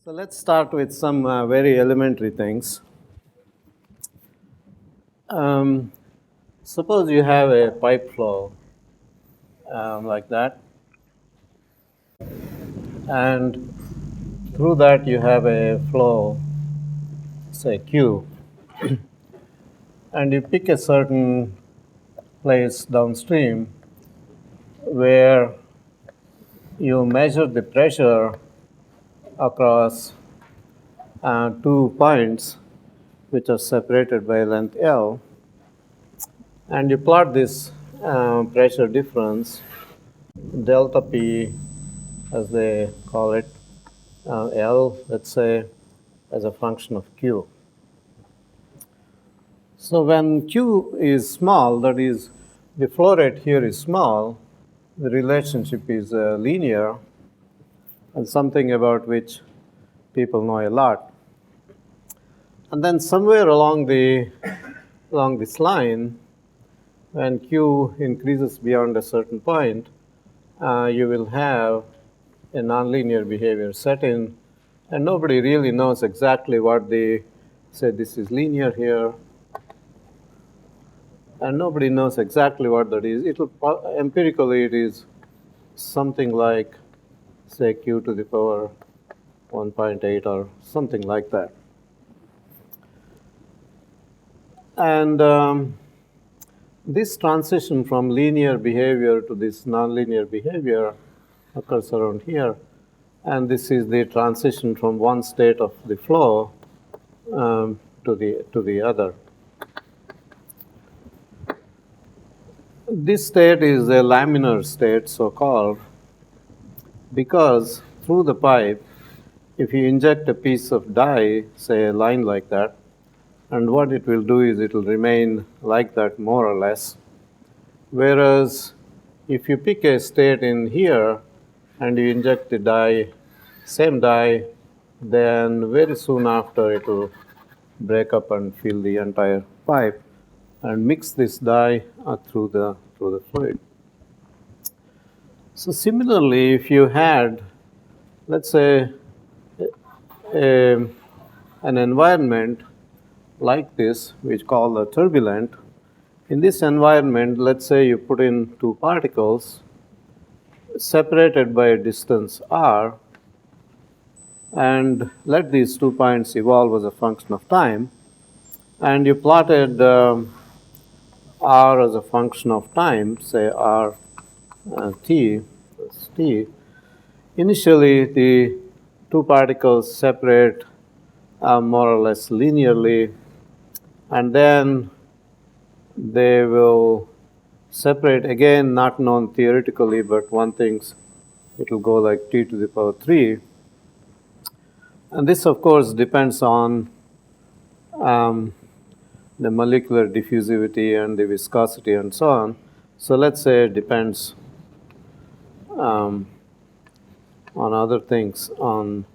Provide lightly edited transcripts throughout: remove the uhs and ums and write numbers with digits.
So let's start with some very elementary things. Suppose you have a pipe flow like that, and through that you have a flow, say Q, and you pick a certain place downstream where you measure the pressure across two points which are separated by length L, and you plot this pressure difference, delta P as they call it, L, let's say, as a function of Q. So when Q is small, that is, the flow rate here is small, the relationship is linear, and something about which people know a lot. And then somewhere along this line, when Q increases beyond a certain point, you will have a nonlinear behavior set in, and nobody really knows exactly what they say. This is linear here, and nobody knows exactly what that is. Empirically, it is something like, say, Q to the power 1.8 or something like that. And this transition from linear behavior to this nonlinear behavior occurs around here. And this is the transition from one state of the flow to the other. This state is a laminar state, so-called, because through the pipe, if you inject a piece of dye, say a line like that, and what it will do is it will remain like that more or less. Whereas if you pick a state in here and you inject the dye, same dye, then very soon after it will break up and fill the entire pipe and mix this dye through the fluid. So similarly, if you had, let's say, an environment like this, which call the turbulent, in this environment, let's say you put in two particles separated by a distance r, and let these 2 points evolve as a function of time, and you plotted r as a function of time, say r t plus t. Initially, the two particles separate more or less linearly, and then they will separate again, not known theoretically, but one thinks it will go like t to the power 3. And this, of course, depends on the molecular diffusivity and the viscosity and so on. So let's say it depends on other things, on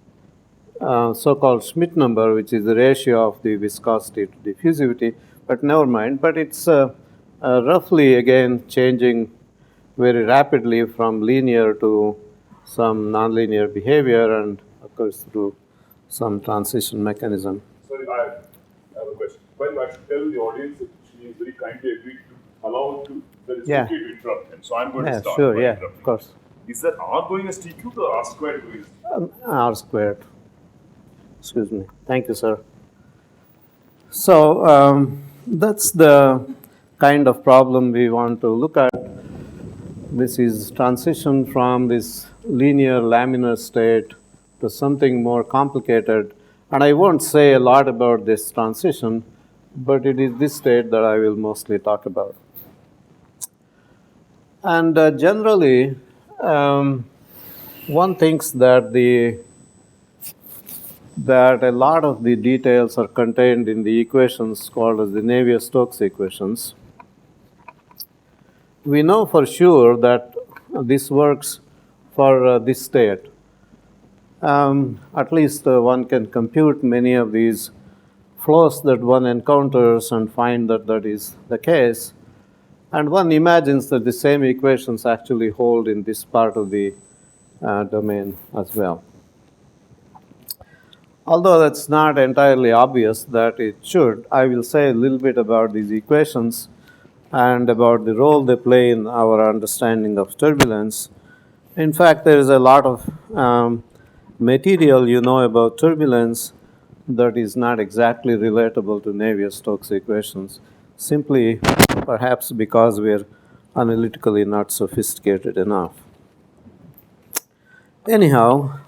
so-called Schmidt number, which is the ratio of the viscosity to diffusivity, but never mind. But it's roughly, again, changing very rapidly from linear to some nonlinear behavior, and of course through some transition mechanism. Sorry, I have a question. Well, I should tell the audience that she is very kindly agreed to allow to, that is okay to interrupt him. So I'm going to start by interrupting. Of course. Is that R going as T cubed or R squared going as T cubed? R squared. Excuse me. Thank you, sir. So that's the kind of problem we want to look at. This is transition from this linear laminar state to something more complicated. And I won't say a lot about this transition, but it is this state that I will mostly talk about. And generally, one thinks that a lot of the details are contained in the equations called as the Navier-Stokes equations. We know for sure that this works for this state. At least one can compute many of these flows that one encounters and find that that is the case. And one imagines that the same equations actually hold in this part of the domain as well. Although that's not entirely obvious that it should, I will say a little bit about these equations and about the role they play in our understanding of turbulence. In fact, there is a lot of material you know about turbulence that is not exactly relatable to Navier-Stokes equations, simply perhaps because we're analytically not sophisticated enough. Anyhow,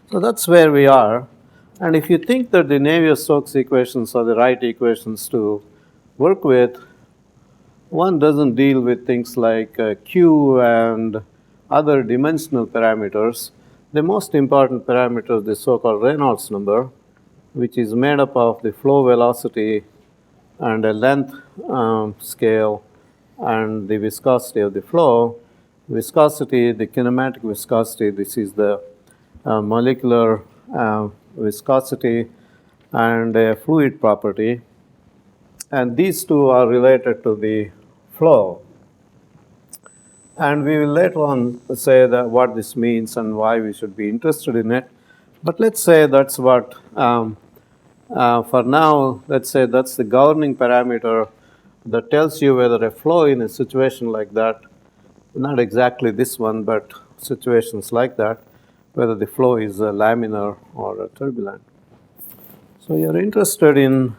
so that's where we are. And if you think that the Navier-Stokes equations are the right equations to work with, one doesn't deal with things like Q and other dimensional parameters. The most important parameter is the so-called Reynolds number, which is made up of the flow velocity and a length scale and the viscosity of the flow. Viscosity, the kinematic viscosity, this is the molecular viscosity and a fluid property. And these two are related to the flow. And we will later on say that what this means and why we should be interested in it. But let's say that's what, for now, let's say that's the governing parameter that tells you whether a flow in a situation like that, not exactly this one, but situations like that, whether the flow is laminar or turbulent. So you're interested in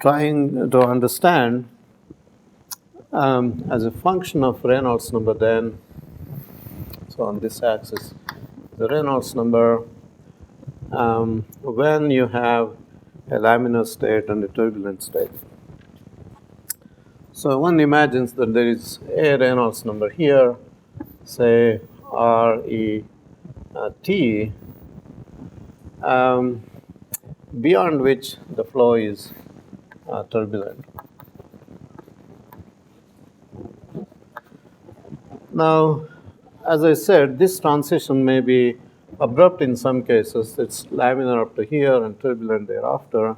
trying to understand as a function of Reynolds number then, so on this axis, the Reynolds number when you have a laminar state and a turbulent state. So one imagines that there is a Reynolds number here, say RET, beyond which the flow is turbulent. Now, as I said, this transition may be abrupt in some cases. It's laminar up to here and turbulent thereafter.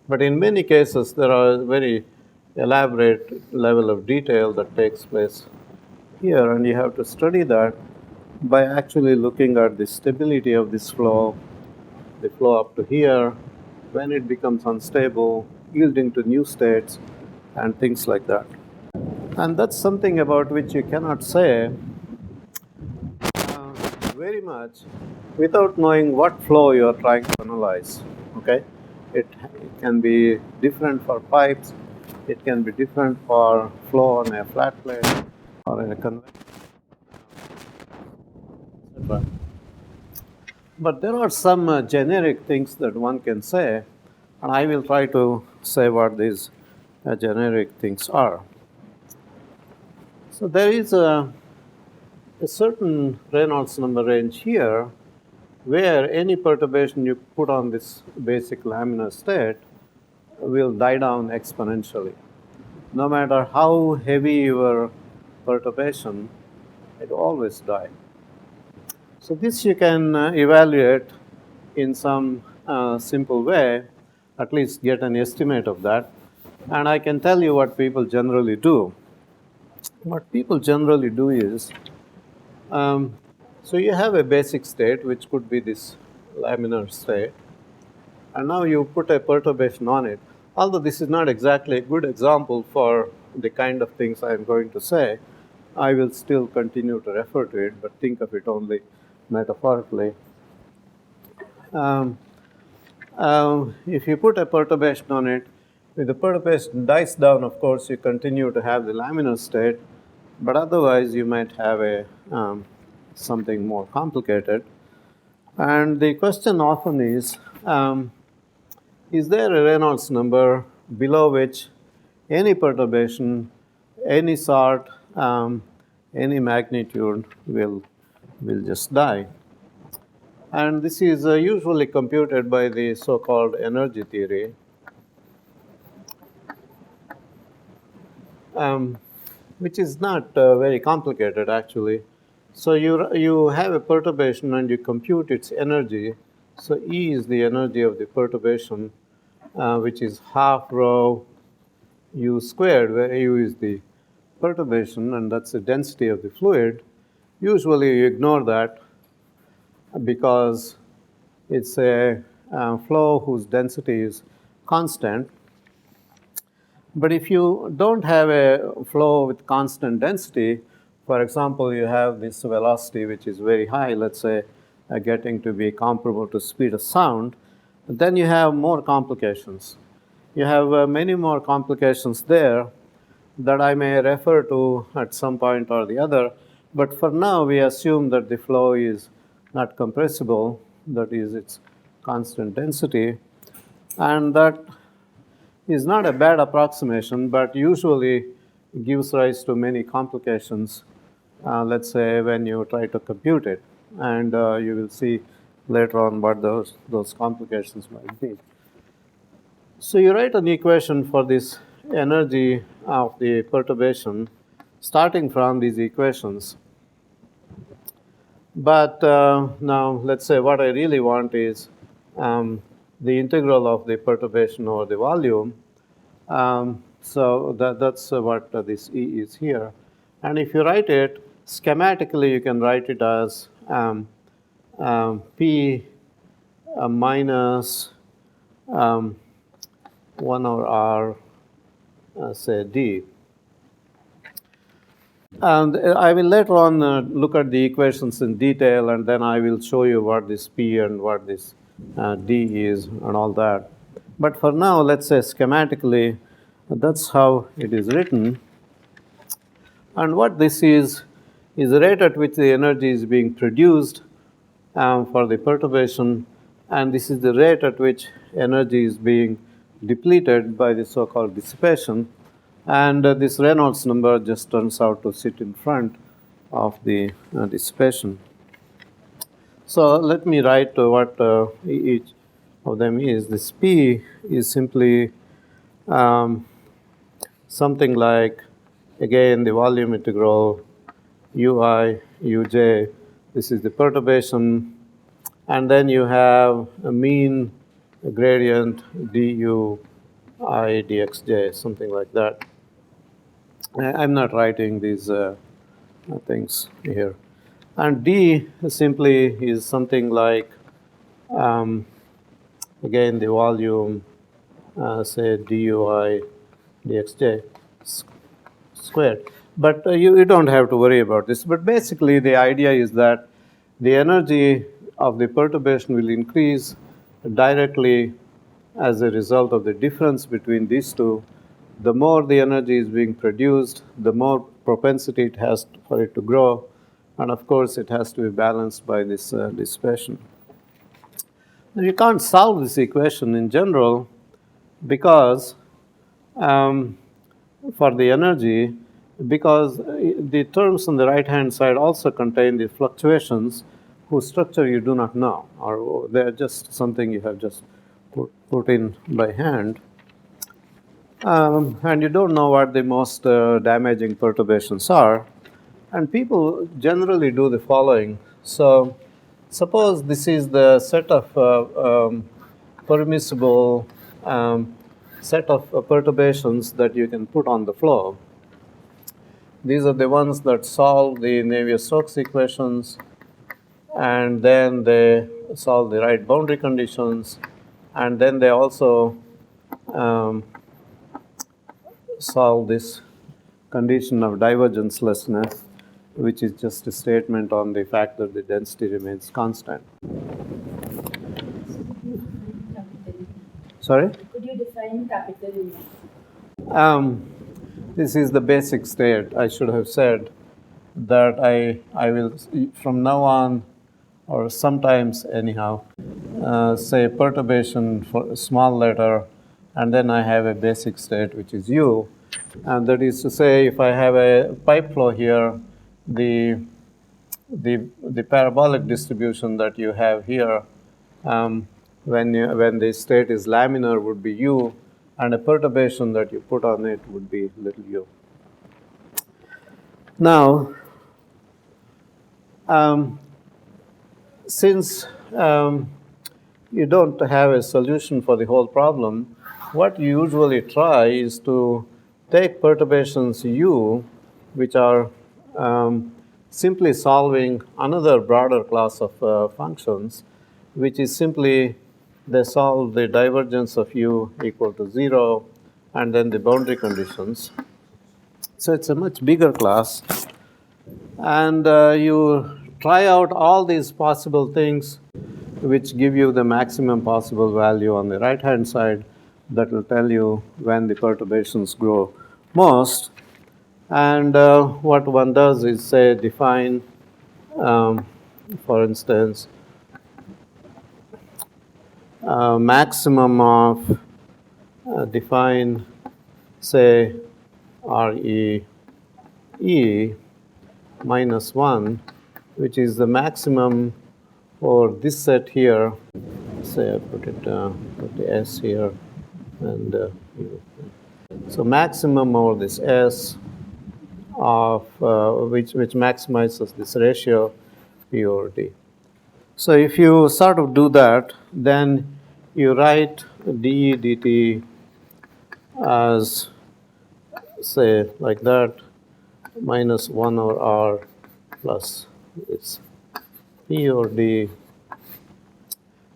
But in many cases, there are very elaborate level of detail that takes place here, and you have to study that by actually looking at the stability of this flow, the flow up to here, when it becomes unstable, yielding to new states, and things like that. And that's something about which you cannot say very much without knowing what flow you are trying to analyze. Okay, it can be different for pipes, it can be different for flow on a flat plate or in a convection, etc. But there are some generic things that one can say, and I will try to say what these generic things are. So there is a certain Reynolds number range here where any perturbation you put on this basic laminar state will die down exponentially. No matter how heavy your perturbation, it will always die. So this you can evaluate in some simple way, at least get an estimate of that. And I can tell you what people generally do. What people generally do is, so you have a basic state, which could be this laminar state, and now you put a perturbation on it. Although this is not exactly a good example for the kind of things I am going to say, I will still continue to refer to it, but think of it only metaphorically. If you put a perturbation on it, if the perturbation dies down, of course, you continue to have the laminar state, but otherwise you might have a something more complicated. And the question often is there a Reynolds number below which any perturbation, any sort, any magnitude will just die? And this is usually computed by the so-called energy theory. Which is not very complicated, actually. So you have a perturbation and you compute its energy. So E is the energy of the perturbation, which is half rho U squared, where U is the perturbation, and that's the density of the fluid. Usually you ignore that because it's a flow whose density is constant. But if you don't have a flow with constant density, for example, you have this velocity which is very high, let's say getting to be comparable to speed of sound, then you have more complications. You have many more complications there that I may refer to at some point or the other. But for now, we assume that the flow is not compressible, that is, its constant density. And that is not a bad approximation, but usually gives rise to many complications, let's say, when you try to compute it. And you will see later on what those complications might be. So you write an equation for this energy of the perturbation starting from these equations. But now let's say what I really want is the integral of the perturbation over the volume. So that's what this E is here. And if you write it schematically, you can write it as P minus 1 over R, say D. And I will later on look at the equations in detail, and then I will show you what this P and what this D is and all that. But for now, let's say schematically, that's how it is written. And what this is the rate at which the energy is being produced for the perturbation, and this is the rate at which energy is being depleted by the so-called dissipation. And this Reynolds number just turns out to sit in front of the dissipation. So let me write what each of them is. This P is simply something like, again, the volume integral ui, uj. This is the perturbation. And then you have a mean gradient du I dxj, something like that. I'm not writing these things here. And D simply is something like, again, the volume, say, dui dxj squared. But you don't have to worry about this. But basically, the idea is that the energy of the perturbation will increase directly as a result of the difference between these two. The more the energy is being produced, the more propensity it has for it to grow. And of course, it has to be balanced by this dissipation. Now, you can't solve this equation in general because for the energy, because the terms on the right-hand side also contain the fluctuations whose structure you do not know, or they're just something you have just put in by hand. And you don't know what the most damaging perturbations are. And people generally do the following. So suppose this is the set of permissible set of perturbations that you can put on the flow. These are the ones that solve the Navier-Stokes equations, and then they solve the right boundary conditions, and then they also solve this condition of divergencelessness, which is just a statement on the fact that the density remains constant. Sorry? Could you define capital U? This is the basic state. I should have said that I will, from now on, or sometimes anyhow, say perturbation for a small letter, and then I have a basic state, which is U. And that is to say, if I have a pipe flow here, the parabolic distribution that you have here, when the state is laminar, would be U, and a perturbation that you put on it would be little u. Now, since you don't have a solution for the whole problem, what you usually try is to take perturbations u, which are simply solving another broader class of functions, which is simply they solve the divergence of u equal to 0 and then the boundary conditions. So it's a much bigger class. And you try out all these possible things which give you the maximum possible value on the right-hand side that will tell you when the perturbations grow most. And what one does is, say, define, for instance, maximum of, define, say, RE E minus 1, which is the maximum for this set here. Say I put the S here, and so maximum over this S of which maximizes this ratio P over D. So if you sort of do that, then you write dE dt as, say, like that, minus 1 over R plus it's P over D.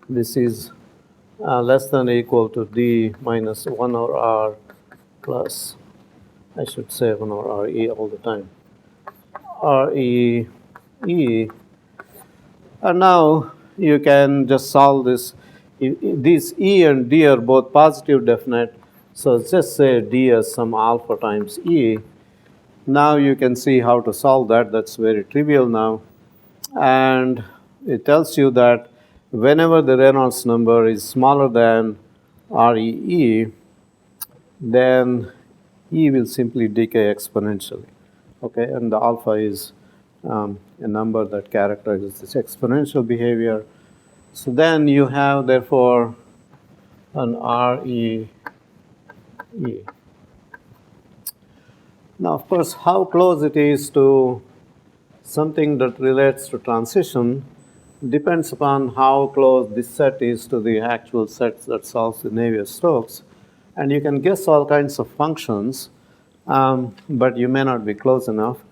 This is less than or equal to D minus 1 over R plus, I should say 1 over RE all the time, RE E. And now you can just solve this. These E and D are both positive definite, so just say D as some alpha times E. Now you can see how to solve that. That's very trivial now. And it tells you that whenever the Reynolds number is smaller than REE, then E will simply decay exponentially. Okay, and the alpha is a number that characterizes this exponential behavior. So then you have, therefore, an REE. Now, of course, how close it is to something that relates to transition depends upon how close this set is to the actual sets that solves the Navier-Stokes. And you can guess all kinds of functions, but you may not be close enough.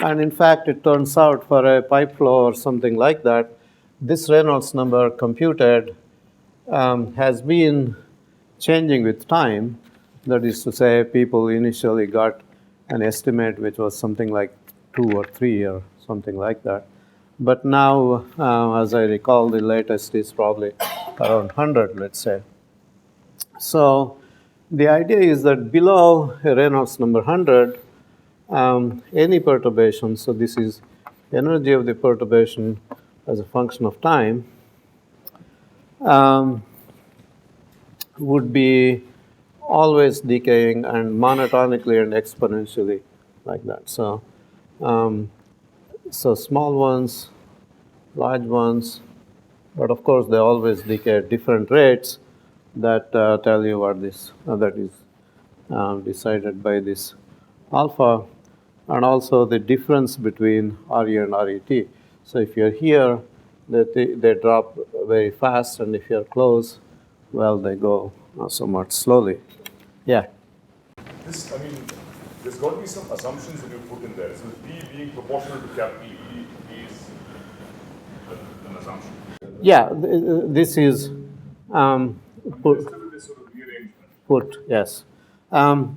And in fact, it turns out for a pipe flow or something like that, this Reynolds number computed has been changing with time. That is to say, people initially got an estimate which was something like 2 or 3 or something like that. But now, as I recall, the latest is probably around 100, let's say. So the idea is that below a Reynolds number 100, any perturbation, so this is energy of the perturbation as a function of time, would be always decaying and monotonically and exponentially like that. So, so small ones, large ones, but of course they always decay at different rates that tell you what this, that is decided by this alpha, and also the difference between RE and RET. So if you're here, they drop very fast, and if you're close, well, they go somewhat slowly. Yeah. This, I mean, there's got to be some assumptions that you put in there. So D being proportional to capital E is an assumption. Yeah, this is put, yes.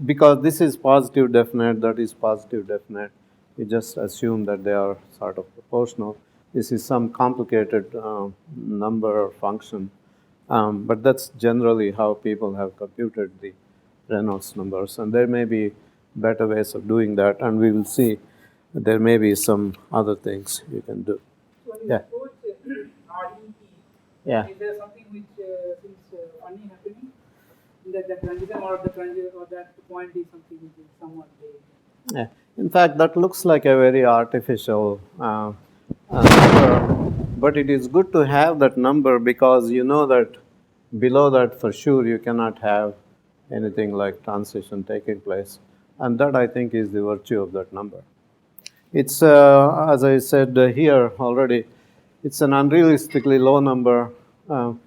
Because this is positive definite, that is positive definite. You just assume that they are sort of proportional. This is some complicated number or function. But that's generally how people have computed the Reynolds numbers. And there may be better ways of doing that, and we will see there may be some other things you can do. So when you Yeah. approach RET, Yeah. is there something which seems funny happening? That the transition or the transition or that point is something which is somewhat vague. Yeah. In fact, that looks like a very artificial number, but it is good to have that number because you know that below that for sure you cannot have anything like transition taking place. And that, I think, is the virtue of that number. It's, as I said here already, it's an unrealistically low number. For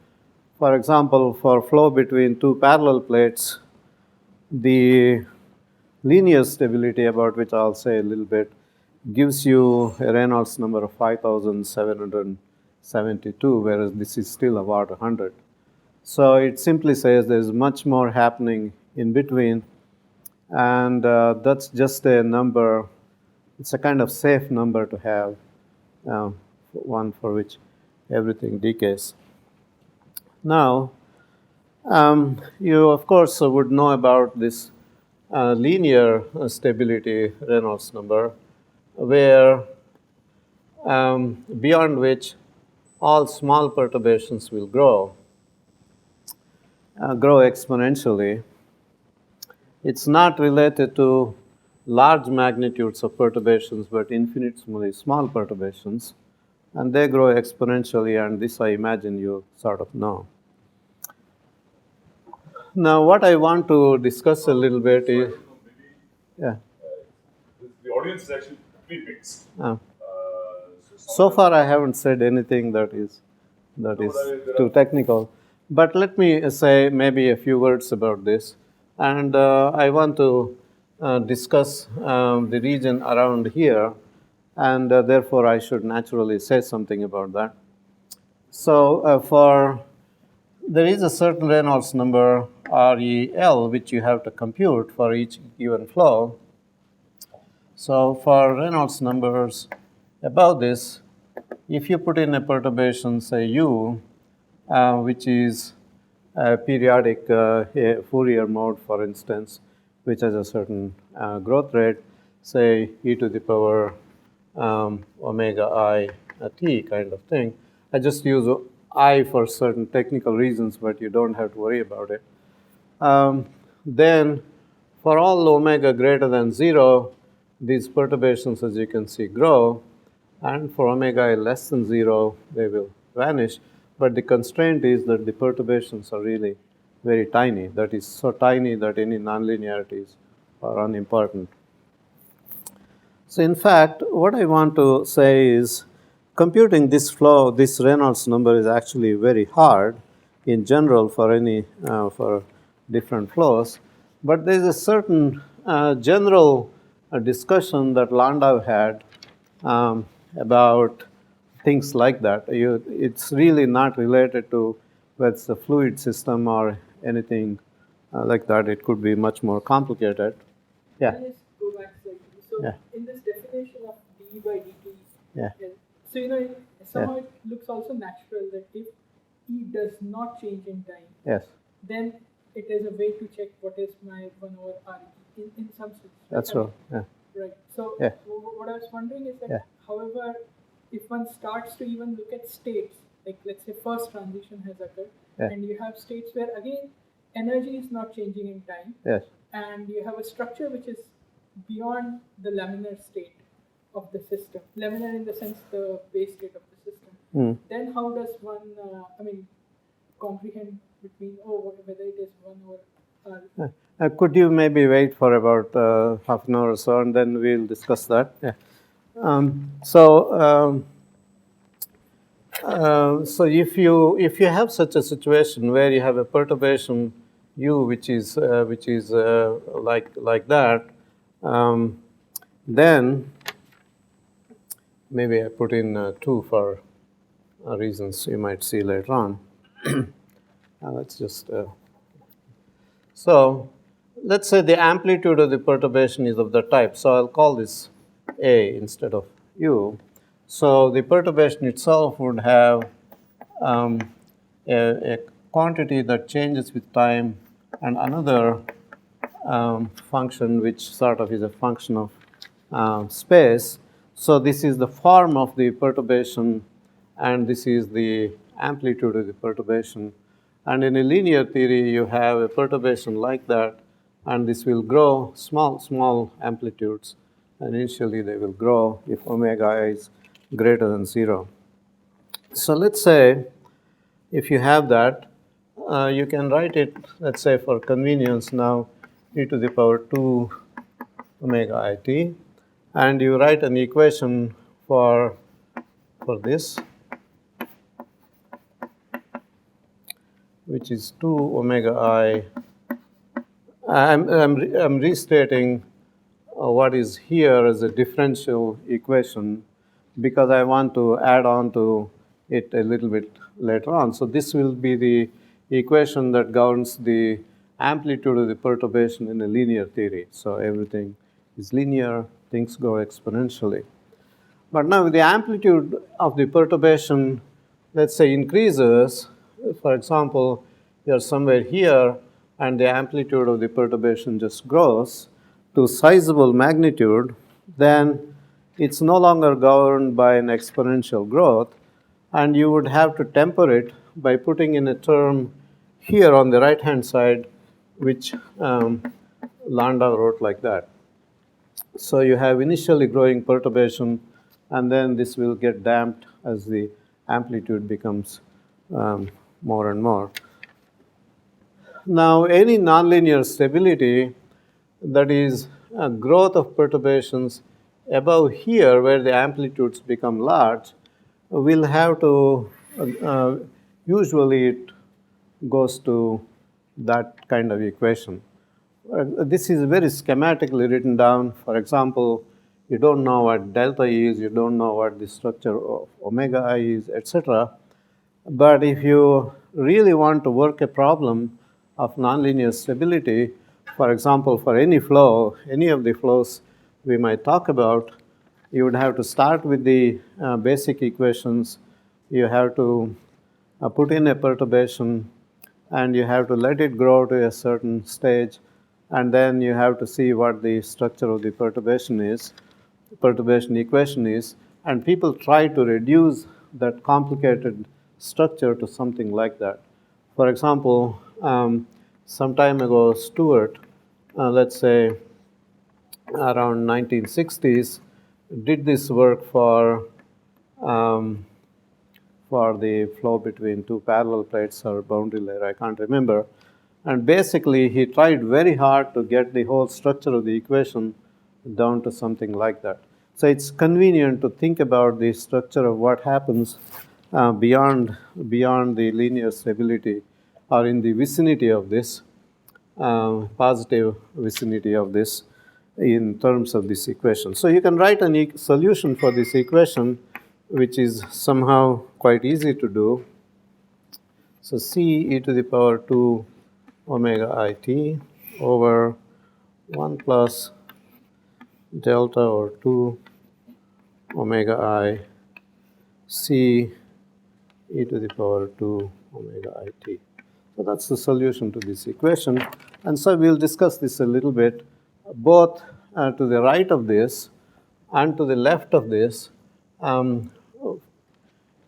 example, for flow between two parallel plates, the linear stability, about which I'll say a little bit, gives you a Reynolds number of 5,772, whereas this is still about 100. So it simply says there's much more happening in between, and that's just a number. It's a kind of safe number to have, one for which everything decays. Now, you of course would know about this linear stability Reynolds number, where beyond which all small perturbations will grow exponentially. It's not related to large magnitudes of perturbations, but infinitesimally small perturbations, and they grow exponentially, and this I imagine you sort of know. Now, what I want to discuss a little bit is, yeah. The audience is actually pretty mixed. So far, I haven't said anything that is too technical. But let me say maybe a few words about this. And I want to discuss the region around here, and therefore I should naturally say something about that. So there is a certain Reynolds number, REL, which you have to compute for each given flow. So for Reynolds numbers above this, if you put in a perturbation, say U, which is a periodic Fourier mode, for instance, which has a certain growth rate, say e to the power omega I t kind of thing. I just use I for certain technical reasons, but you don't have to worry about it. Then for all omega greater than 0, these perturbations, as you can see, grow. And for omega I less than 0, they will vanish. But the constraint is that the perturbations are really very tiny. That is so tiny that any nonlinearities are unimportant. So in fact, what I want to say is computing this flow, this Reynolds number is actually very hard in general for any for different flows. But there is a certain general discussion that Landau had about things like that. It's really not related to whether it's a fluid system or anything like that. It could be much more complicated. Yeah. I'll just go back slightly. So Yeah. in this definition of d by dt, Yeah. so somehow it looks also natural that if E does not change in time, Yes. then it is a way to check what is my 1 over R in some sense. That's true. Yeah. Right. So Yeah. what I was wondering is that, Yeah. however, if one starts to even look at states, like let's say first transition has occurred, Yeah. and you have states where again energy is not changing in time, Yes. and you have a structure which is beyond the laminar state of the system, laminar in the sense the base state of the system, then how does one, comprehend between, whether it is 1 over R? Could you maybe wait for about half an hour or so, and then we'll discuss that? Yeah. So if you have such a situation where you have a perturbation U, which is like that, then maybe I put in 2 for reasons you might see later on. Let's just so let's say the amplitude of the perturbation is of the type. So I'll call this A instead of U. So the perturbation itself would have a quantity that changes with time, and another function which sort of is a function of space. So this is the form of the perturbation, and this is the amplitude of the perturbation. And in a linear theory, you have a perturbation like that, and this will grow small amplitudes. And initially, they will grow if omega I is greater than 0. So let's say if you have that, you can write it, let's say for convenience now, e to the power 2 omega I t, and you write an equation for this, which is 2 omega I. I'm restating what is here as a differential equation because I want to add on to it a little bit later on. So this will be the equation that governs the amplitude of the perturbation in a linear theory. So everything is linear, things go exponentially. But now the amplitude of the perturbation, let's say, increases. For example, you're somewhere here, and the amplitude of the perturbation just grows to sizable magnitude, then it's no longer governed by an exponential growth, and you would have to temper it by putting in a term here on the right-hand side, which Landau wrote like that. So you have initially growing perturbation, and then this will get damped as the amplitude becomes more and more. Now, any nonlinear stability, that is a growth of perturbations above here where the amplitudes become large, will have to, usually it goes to that kind of equation. This is very schematically written down. For example, you don't know what delta is, you don't know what the structure of omega I is, etc. But if you really want to work a problem of nonlinear stability, for example, for any flow, any of the flows we might talk about, you would have to start with the basic equations. You have to put in a perturbation, and you have to let it grow to a certain stage, and then you have to see what the structure of the perturbation equation is, and people try to reduce that complicated structure to something like that. For example, some time ago, Stewart, let's say around 1960s, did this work for the flow between two parallel plates or boundary layer, I can't remember. And basically, he tried very hard to get the whole structure of the equation down to something like that. So it's convenient to think about the structure of what happens beyond the linear stability, or in the vicinity of this, positive vicinity of this, in terms of this equation. So you can write a solution for this equation, which is somehow quite easy to do. So C e to the power 2 omega I t over 1 plus delta or 2 omega I C e to the power 2 omega I t. So that's the solution to this equation. And so we'll discuss this a little bit, both to the right of this and to the left of this.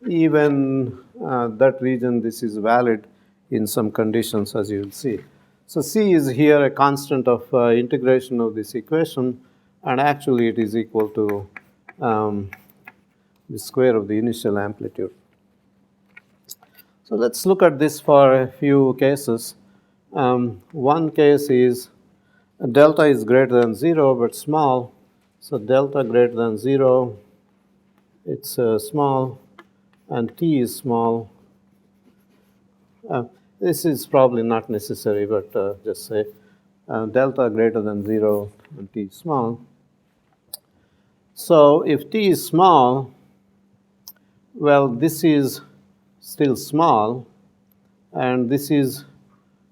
Even that region, this is valid in some conditions, as you'll see. So C is here a constant of integration of this equation, and actually it is equal to the square of the initial amplitude. So let's look at this for a few cases. One case is delta is greater than 0 but small. So delta greater than 0, it's small, and t is small. This is probably not necessary, but just say delta greater than 0 and t is small. So if t is small, well, this is still small, and this is,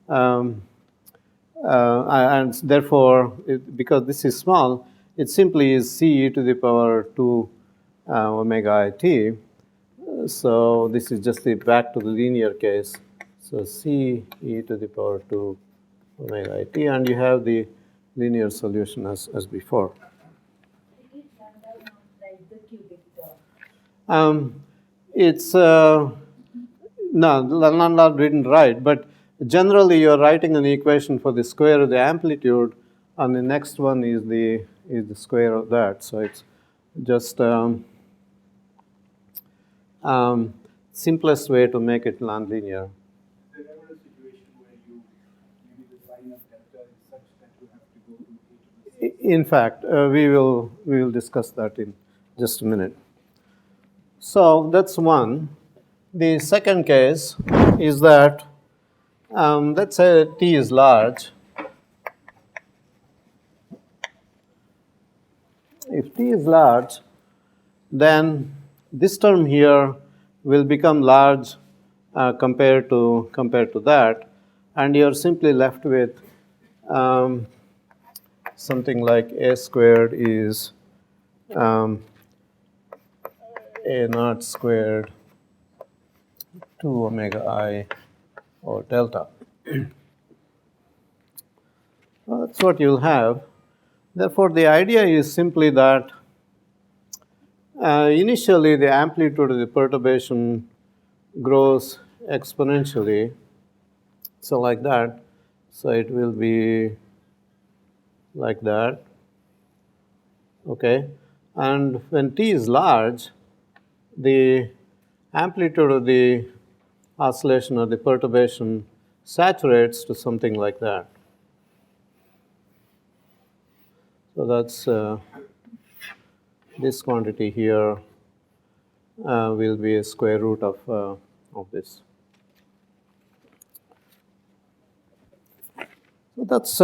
and therefore, because this is small, it simply is c e to the power 2 omega I t. So this is just back to the linear case. So c e to the power 2 omega I t, and you have the linear solution as before. It's no, not written right, but generally you're writing an equation for the square of the amplitude, and the next one is the square of that. So it's just simplest way to make it nonlinear. Is there ever a situation where maybe the sign of delta is such that you have to go to a to the? In fact, we will discuss that in just a minute. So that's one. The second case is that, let's say t is large. If t is large, then this term here will become large compared to that, and you're simply left with something like a squared is a naught squared 2 omega I or delta. Well, that's what you'll have. Therefore, the idea is simply that initially the amplitude of the perturbation grows exponentially. So like that. So it will be like that. Okay. And when t is large, the amplitude of the oscillation or the perturbation saturates to something like that. So that's this quantity here will be a square root of this. So that's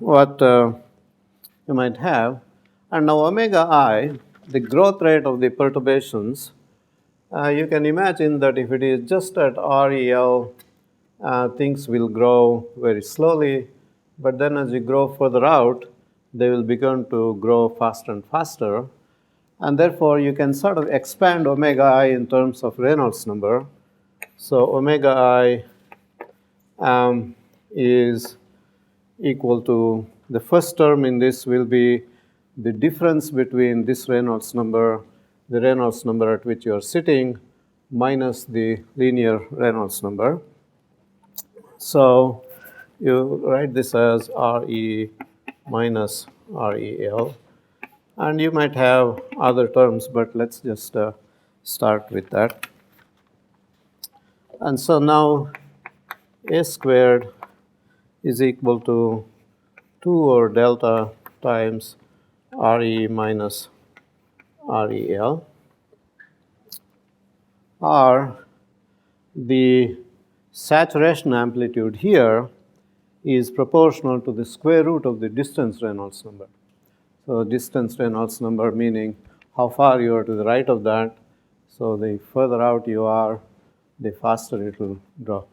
what you might have. And now omega I, the growth rate of the perturbations, you can imagine that if it is just at REL, things will grow very slowly, but then as you grow further out, they will begin to grow faster and faster. And therefore, you can sort of expand omega I in terms of Reynolds number. So omega I is equal to, the first term in this will be the difference between this Reynolds number, the Reynolds number at which you are sitting, minus the linear Reynolds number. So you write this as RE minus REL. And you might have other terms, but let's just start with that. And so now A squared is equal to 2 over delta times RE minus REL, or the saturation amplitude here is proportional to the square root of the distance Reynolds number. So distance Reynolds number meaning how far you are to the right of that. So the further out you are, the faster it will grow.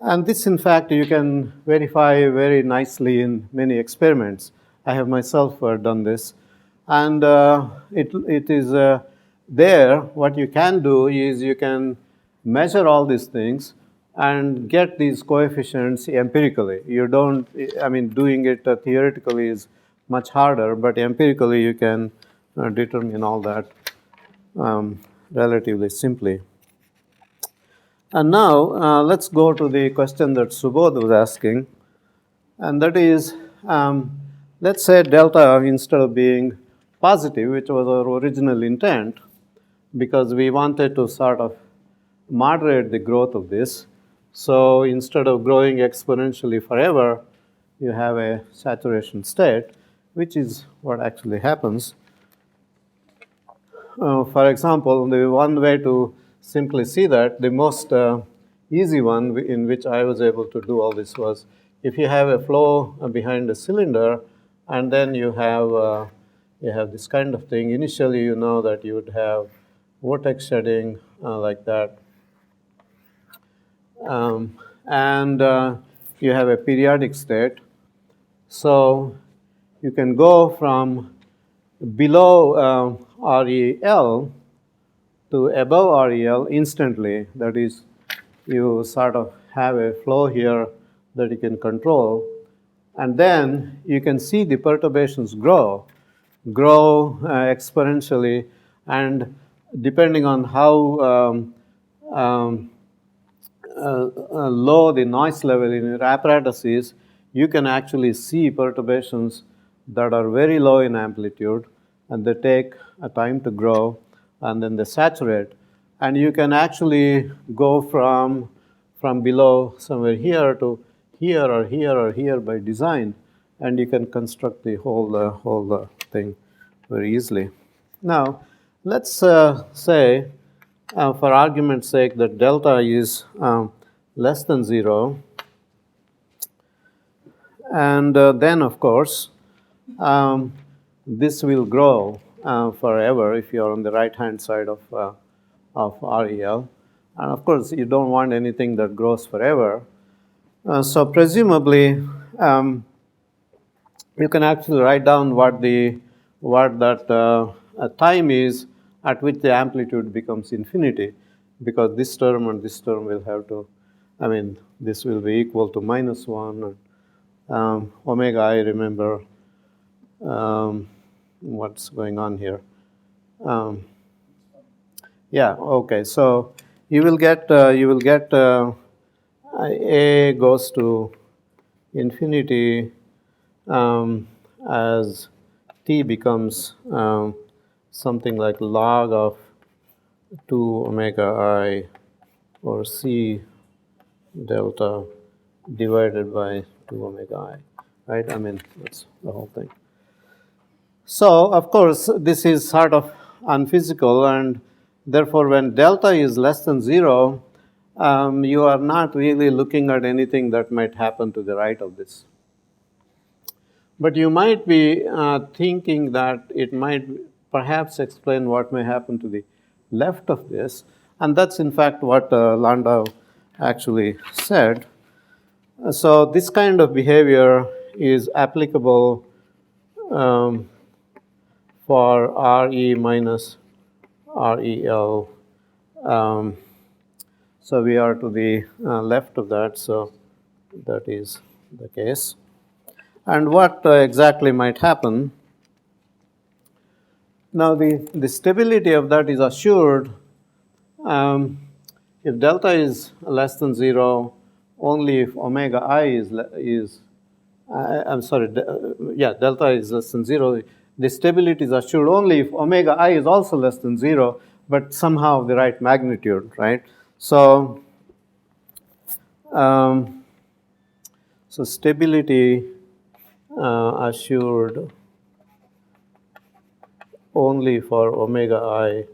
And this, in fact, you can verify very nicely in many experiments. I have myself done this. And it is there. What you can do is you can measure all these things and get these coefficients empirically. You don't, I mean, doing it theoretically is much harder, but empirically you can determine all that relatively simply. And now let's go to the question that Subodh was asking, and that is, let's say delta, instead of being positive, which was our original intent, because we wanted to sort of moderate the growth of this. So instead of growing exponentially forever, you have a saturation state, which is what actually happens. For example, the one way to simply see that, the most easy one in which I was able to do all this was, if you have a flow behind a cylinder, and then you have this kind of thing. Initially, you know that you would have vortex shedding like that. And you have a periodic state. So you can go from below REL to above REL instantly. That is, you sort of have a flow here that you can control. And then you can see the perturbations grow exponentially. And depending on how low the noise level in your apparatus is, you can actually see perturbations that are very low in amplitude, and they take a time to grow, and then they saturate. And you can actually go from below somewhere here to here or here or here by design, and you can construct the whole thing very easily. Now, let's say, for argument's sake, that delta is less than 0. And then, of course, this will grow forever if you're on the right-hand side of REL. And of course, you don't want anything that grows forever. So presumably, you can actually write down what that time is at which the amplitude becomes infinity, because this term and this term will have to, this will be equal to -1. And, omega I, remember what's going on here. Yeah, okay. So you will get A goes to infinity as t becomes something like log of 2 omega I or c delta divided by 2 omega I, right? That's the whole thing. So, of course, this is sort of unphysical, and therefore, when delta is less than 0, you are not really looking at anything that might happen to the right of this. But you might be thinking that it might perhaps explain what may happen to the left of this, and that's in fact what Landau actually said. So this kind of behavior is applicable for RE minus REL. So we are to the left of that, so that is the case. And what exactly might happen? Now the stability of that is assured if delta is less than 0, only if omega I delta is less than 0. The stability is assured only if omega I is also less than 0, but somehow the right magnitude, right? So, so stability assured only for omega I,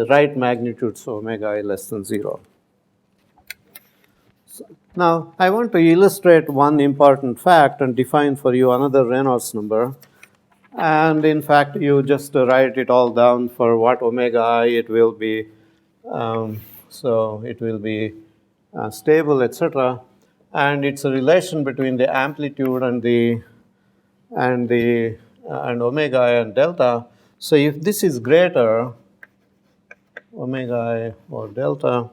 right magnitude, so omega I less than 0. So now, I want to illustrate one important fact and define for you another Reynolds number. And in fact, you just write it all down for what omega I it will be. So it will be stable, etc. And it's a relation between the amplitude and omega I and delta. So if this is greater, omega I or delta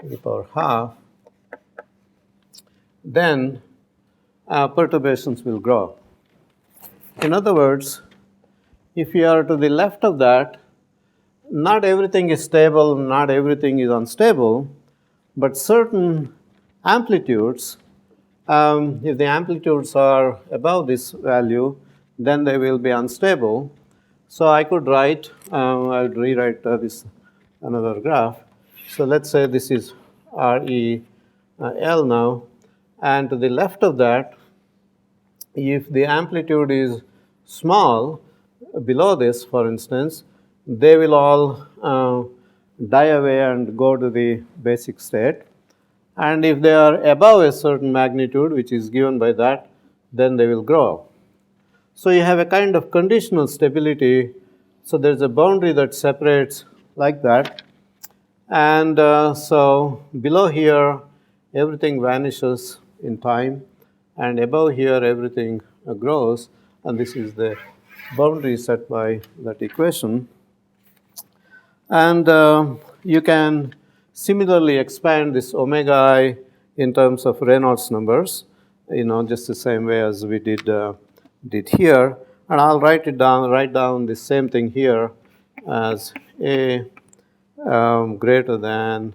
to the power half, then perturbations will grow. In other words, if you are to the left of that, not everything is stable, not everything is unstable, but certain amplitudes, if the amplitudes are above this value, then they will be unstable. So I could write, I would rewrite this another graph. So let's say this is REL now, and to the left of that, if the amplitude is small, below this, for instance, they will all die away and go to the basic state. And if they are above a certain magnitude, which is given by that, then they will grow. So you have a kind of conditional stability. So there's a boundary that separates like that. And so below here, everything vanishes in time. And above here, everything grows. And this is the boundary set by that equation. And you can similarly expand this omega I in terms of Reynolds numbers, just the same way as we did here. And I'll write down the same thing here as A greater than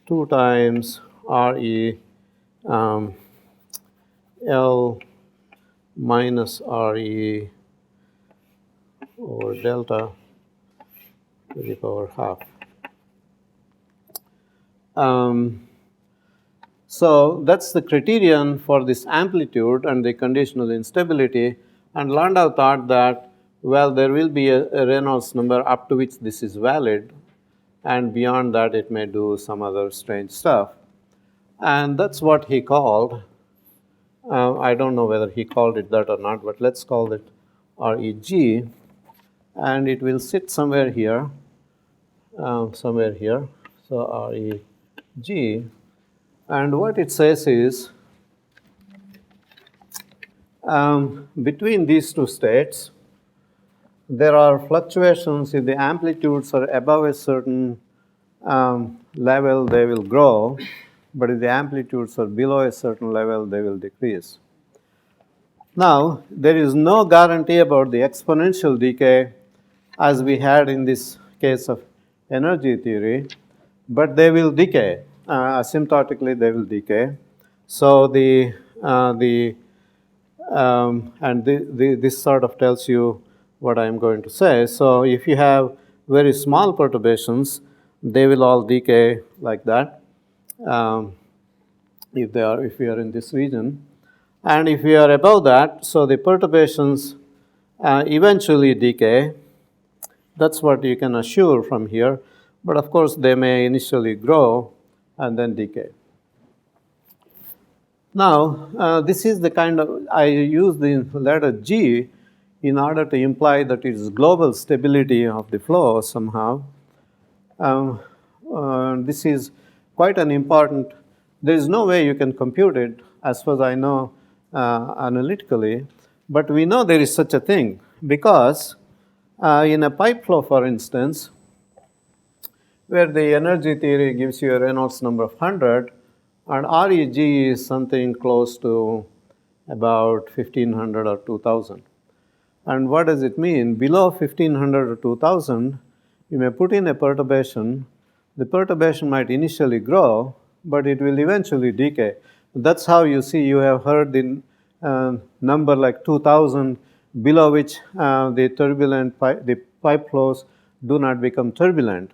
2 times RE L minus RE over delta to the power half. So that's the criterion for this amplitude and the conditional instability. And Landau thought that, well, there will be a Reynolds number up to which this is valid, and beyond that it may do some other strange stuff. And that's what he called, I don't know whether he called it that or not, but let's call it REG, and it will sit somewhere here, So Reg, and what it says is between these two states, there are fluctuations. If the amplitudes are above a certain level, they will grow, but if the amplitudes are below a certain level, they will decrease. Now, there is no guarantee about the exponential decay as we had in this case of energy theory, but they will decay. Asymptotically, they will decay. So this sort of tells you what I'm going to say. So if you have very small perturbations, they will all decay like that. If we are in this region, and if we are above that, so the perturbations eventually decay. That's what you can assure from here. But of course, they may initially grow and then decay. Now, this is the kind of, I use the letter G in order to imply that it is global stability of the flow somehow. This is quite an important, there is no way you can compute it as far as I know analytically, but we know there is such a thing because in a pipe flow, for instance, where the energy theory gives you a Reynolds number of 100, and Reg is something close to about 1500 or 2000. And what does it mean? Below 1500 or 2000, you may put in a perturbation. The perturbation might initially grow, but it will eventually decay. That's how you see, you have heard the number like 2000, below which the pipe flows do not become turbulent.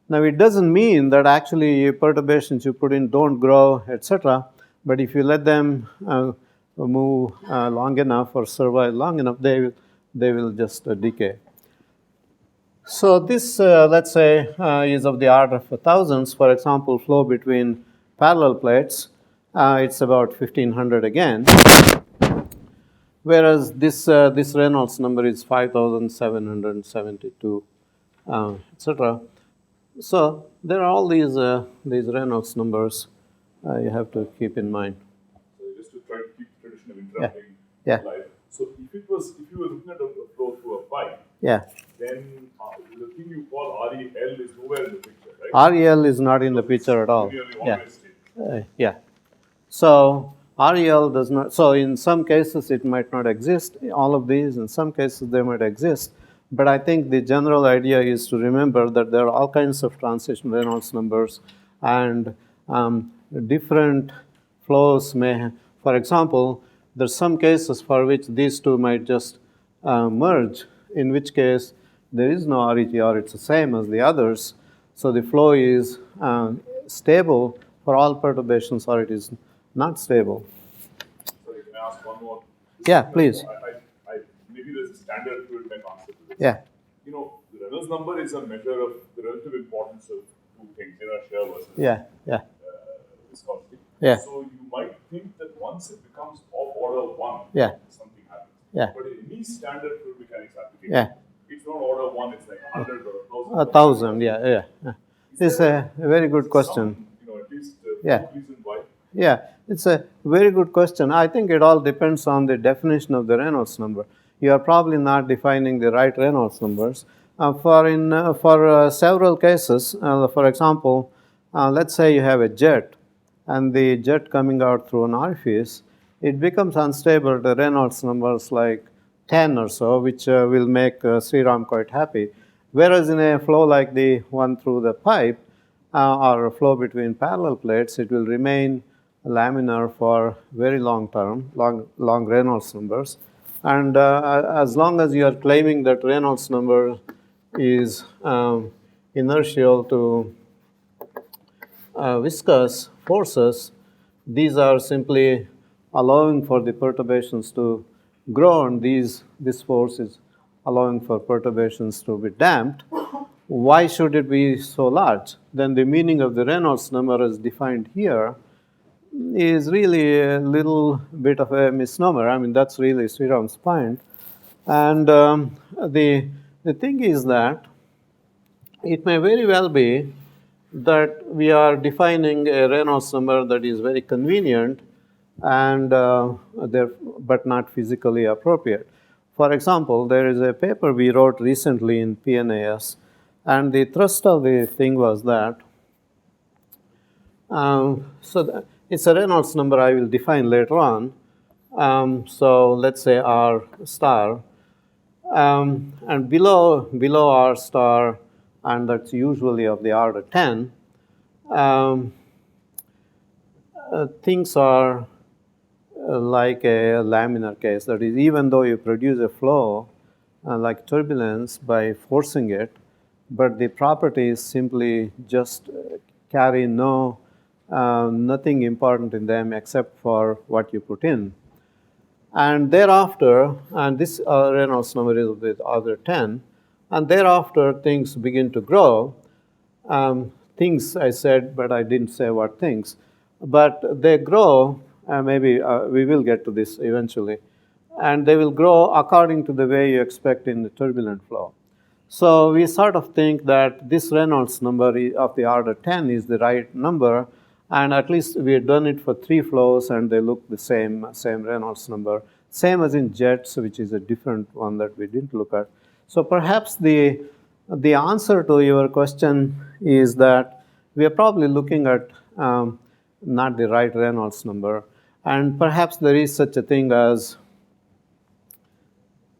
Now, it doesn't mean that actually perturbations you put in don't grow, etc. But if you let them move long enough or survive long enough, they will just decay. So this, let's say, is of the order of thousands. For example, flow between parallel plates, it's about 1500 again. Whereas this Reynolds number is 5772, etc. So there are all these Reynolds numbers you have to keep in mind. So just to try to keep the tradition of interrupting life. So if you were looking at a flow through a pipe, then the thing you call REL is nowhere in the picture, right? REL is not in the picture at all. Yeah. So REL does not. So in some cases it might not exist. All of these, in some cases they might exist. But I think the general idea is to remember that there are all kinds of transition Reynolds numbers, and different flows may, for example, there's some cases for which these two might just merge, in which case there is no REG, or it's the same as the others. So the flow is stable for all perturbations, or it is not stable. Sorry, can I ask one more? Yeah, please. Maybe there's a standard fluid mech answer to this. Yeah. You know, the Reynolds number is a measure of the relative importance of two things, inertia versus viscosity. Yeah. So you might think that once it becomes of order 1, something happens. Yeah. But in any standard fluid mechanics application, it's not order 1, it's like 100 or 1000. It's a very good question. At least reason why. Yeah, it's a very good question. I think it all depends on the definition of the Reynolds number. You are probably not defining the right Reynolds numbers. For several cases, for example, let's say you have a jet, and the jet coming out through an orifice, it becomes unstable to Reynolds numbers like 10 or so, which will make Sriram quite happy. Whereas in a flow like the one through the pipe, or a flow between parallel plates, it will remain laminar for very long term, long Reynolds numbers. And as long as you are claiming that Reynolds number is inertial to viscous forces, these are simply allowing for the perturbations to grow, and this force is allowing for perturbations to be damped. Why should it be so large? Then the meaning of the Reynolds number as defined here is really a little bit of a misnomer. I mean, that's really Sriram's point. And the thing is that it may very well be that we are defining a Reynolds number that is very convenient and but not physically appropriate. For example, there is a paper we wrote recently in PNAS, and the thrust of the thing was that it's a Reynolds number I will define later on. So let's say R star, and below R star, and that's usually of the order 10, things are like a laminar case. That is, even though you produce a flow like turbulence by forcing it, but the properties simply just carry nothing important in them except for what you put in. And thereafter, and this Reynolds number is with order 10, and thereafter things begin to grow. Things I said, but I didn't say what things. But they grow, maybe we will get to this eventually, and they will grow according to the way you expect in the turbulent flow. So we sort of think that this Reynolds number of the order 10 is the right number, and at least we have done it for 3 flows, and they look the same Reynolds number, same as in jets, which is a different one that we didn't look at. So perhaps the answer to your question is that we are probably looking at not the right Reynolds number, and perhaps there is such a thing as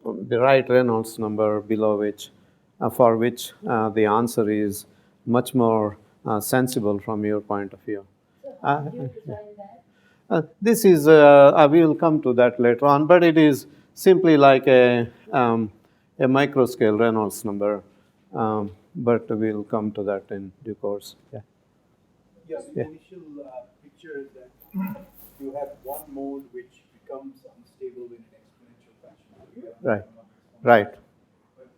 the right Reynolds number below which, for which the answer is much more sensible from your point of view. How do you design that? This is, we will come to that later on, but it is simply like a microscale Reynolds number, but we'll come to that in due course. Yeah. Yeah, the initial picture is that you have one mode which becomes unstable in an exponential fashion. Right. Right. But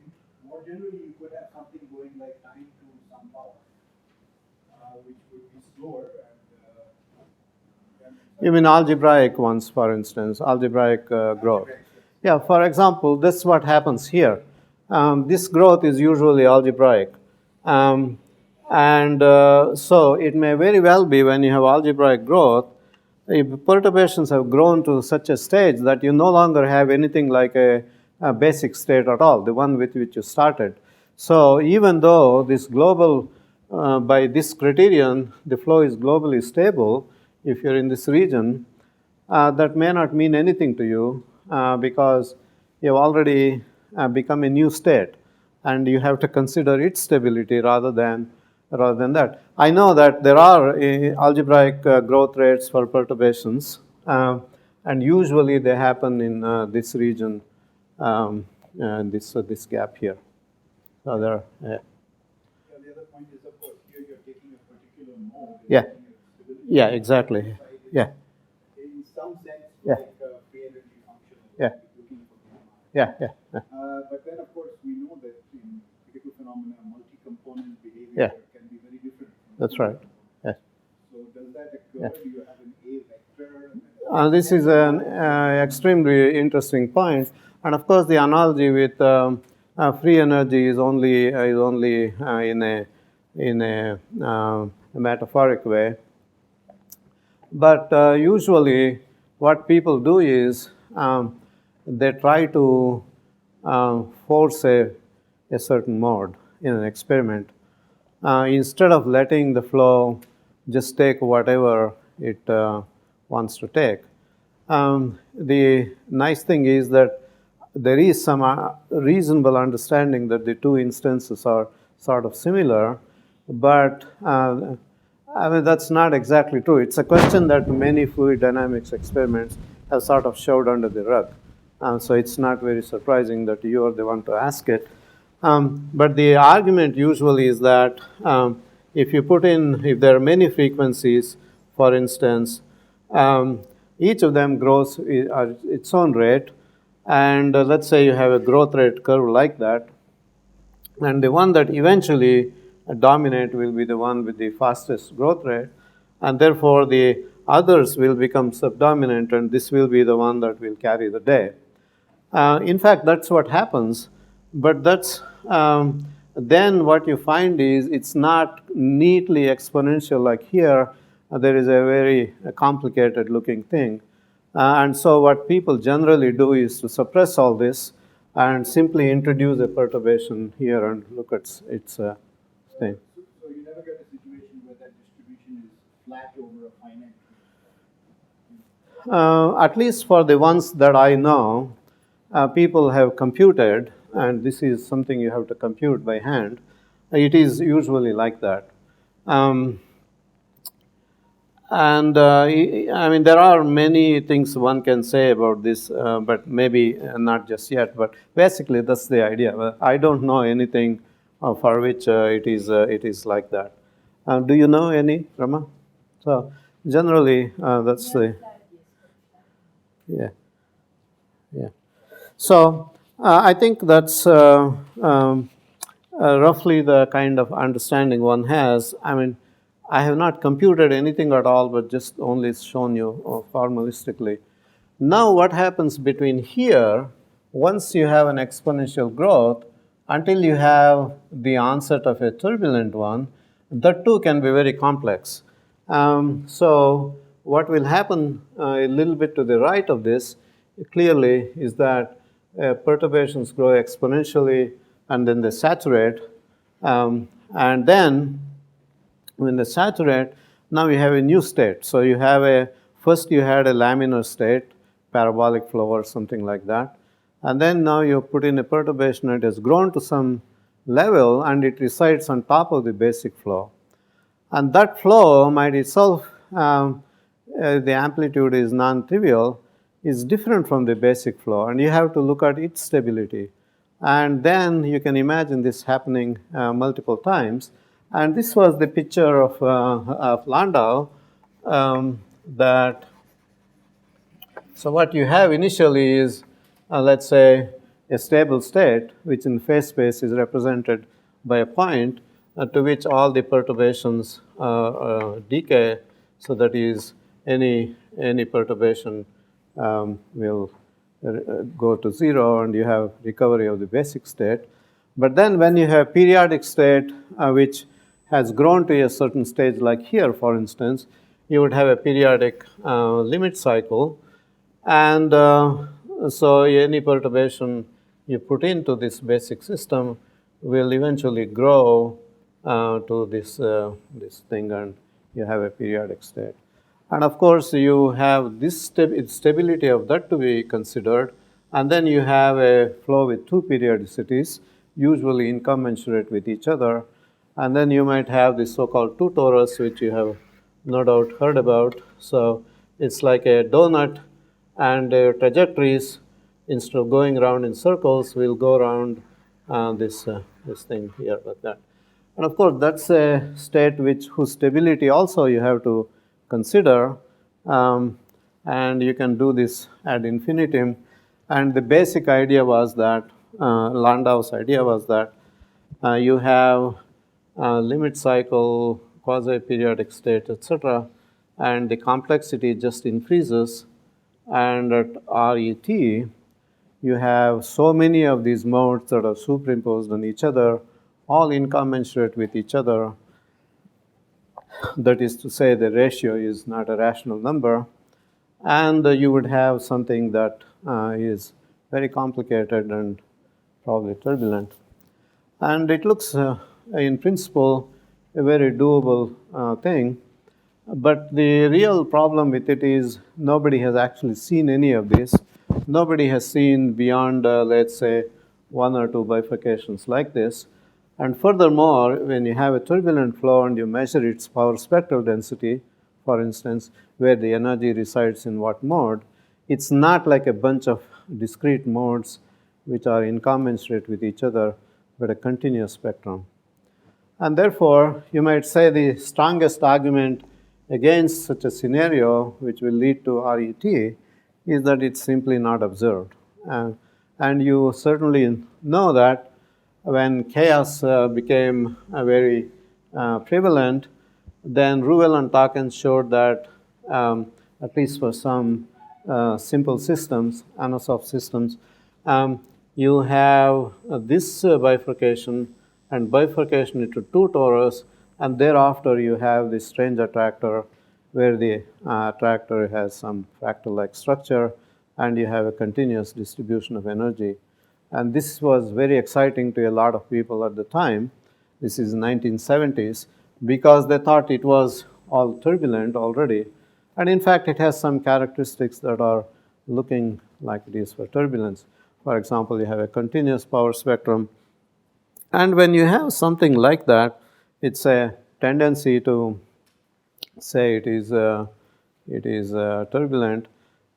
more generally, you could have something going like 9 to some power, which would be slower. You mean algebraic ones, for instance, algebraic growth. Yeah, for example, this is what happens here. This growth is usually algebraic. So it may very well be when you have algebraic growth, if perturbations have grown to such a stage that you no longer have anything like a basic state at all, the one with which you started. So even though this global, by this criterion, the flow is globally stable, if you're in this region, that may not mean anything to you because you've already become a new state, and you have to consider its stability rather than that. I know that there are algebraic growth rates for perturbations, and usually they happen in this region, this gap here. So there. The other point is, of course, here you're taking a particular mode. Yeah. Yeah, exactly. Yeah. In some sense, Yeah. like a free energy function. Yeah. Looking for Yeah, yeah. but then, of course, we know that in critical phenomena, multi-component behavior Yeah. can be very different. That's right. Yes. So does that occur? Yeah. Do you have an A vector? This is an extremely interesting point, and of course, the analogy with free energy is only in a metaphoric way. But usually, what people do is they try to force a certain mode in an experiment instead of letting the flow just take whatever it wants to take. The nice thing is that there is some reasonable understanding that the two instances are sort of similar, but I mean, that's not exactly true. It's a question that many fluid dynamics experiments have sort of shoved under the rug. So it's not very surprising that you are the one to ask it. But the argument usually is that if there are many frequencies, for instance, each of them grows at its own rate. And let's say you have a growth rate curve like that. And the one that eventually dominate will be the one with the fastest growth rate, and therefore the others will become subdominant, and this will be the one that will carry the day. In fact, that's what happens, but that's then what you find is it's not neatly exponential like here. There is a very complicated looking thing. And so what people generally do is to suppress all this and simply introduce a perturbation here and look at its thing. So you never get a situation where that distribution is flat over a finite period? At least for the ones that I know, people have computed, and this is something you have to compute by hand. It is usually like that. And I mean, there are many things one can say about this, but maybe not just yet. But basically, that's the idea. I don't know anything for which it is like that. Do you know any, Rama? So generally, that's the yeah. So I think that's roughly the kind of understanding one has. I mean, I have not computed anything at all, but just only shown you formalistically. Now, what happens between here, once you have an exponential growth, until you have the onset of a turbulent one, that too can be very complex. So, what will happen a little bit to the right of this clearly is that perturbations grow exponentially and then they saturate. And then when they saturate, now you have a new state. So you have first you had a laminar state, parabolic flow or something like that. And then now you put in a perturbation, it has grown to some level and it resides on top of the basic flow. And that flow might itself, the amplitude is non-trivial, is different from the basic flow. And you have to look at its stability. And then you can imagine this happening multiple times. And this was the picture of Landau so what you have initially is, let's say, a stable state, which in phase space is represented by a point to which all the perturbations decay. So that is, any perturbation will go to zero, and you have recovery of the basic state. But then when you have periodic state, which has grown to a certain stage, like here, for instance, you would have a periodic limit cycle. And so any perturbation you put into this basic system will eventually grow to this thing, and you have a periodic state. And of course, you have this stability of that to be considered. And then you have a flow with two periodicities, usually incommensurate with each other. And then you might have the so-called two torus, which you have no doubt heard about. So it's like a donut, and trajectories, instead of going around in circles, will go around this thing here like that. And of course, that's a state whose stability also you have to consider. And you can do this ad infinitum. And the basic idea was that, Landau's idea was that you have limit cycle, quasi-periodic state, etc., and the complexity just increases. And at RET, you have so many of these modes that are superimposed on each other, all incommensurate with each other. That is to say, the ratio is not a rational number. And you would have something that is very complicated and probably turbulent. And it looks, in principle, a very doable thing. But the real problem with it is nobody has actually seen any of this. Nobody has seen beyond, let's say, one or two bifurcations like this. And furthermore, when you have a turbulent flow and you measure its power spectral density, for instance, where the energy resides in what mode, it's not like a bunch of discrete modes which are incommensurate with each other, but a continuous spectrum. And therefore, you might say the strongest argument against such a scenario, which will lead to RET, is that it's simply not observed. And you certainly know that when chaos became very prevalent, then Ruvel and Takens showed that, at least for some simple systems, Anosov systems, you have this bifurcation, and bifurcation into two torus, and thereafter you have this strange attractor where the attractor has some fractal-like structure, and you have a continuous distribution of energy. And this was very exciting to a lot of people at the time. This is 1970s, because they thought it was all turbulent already. And in fact, it has some characteristics that are looking like it is for turbulence. For example, you have a continuous power spectrum. And when you have something like that, it's a tendency to say it is turbulent,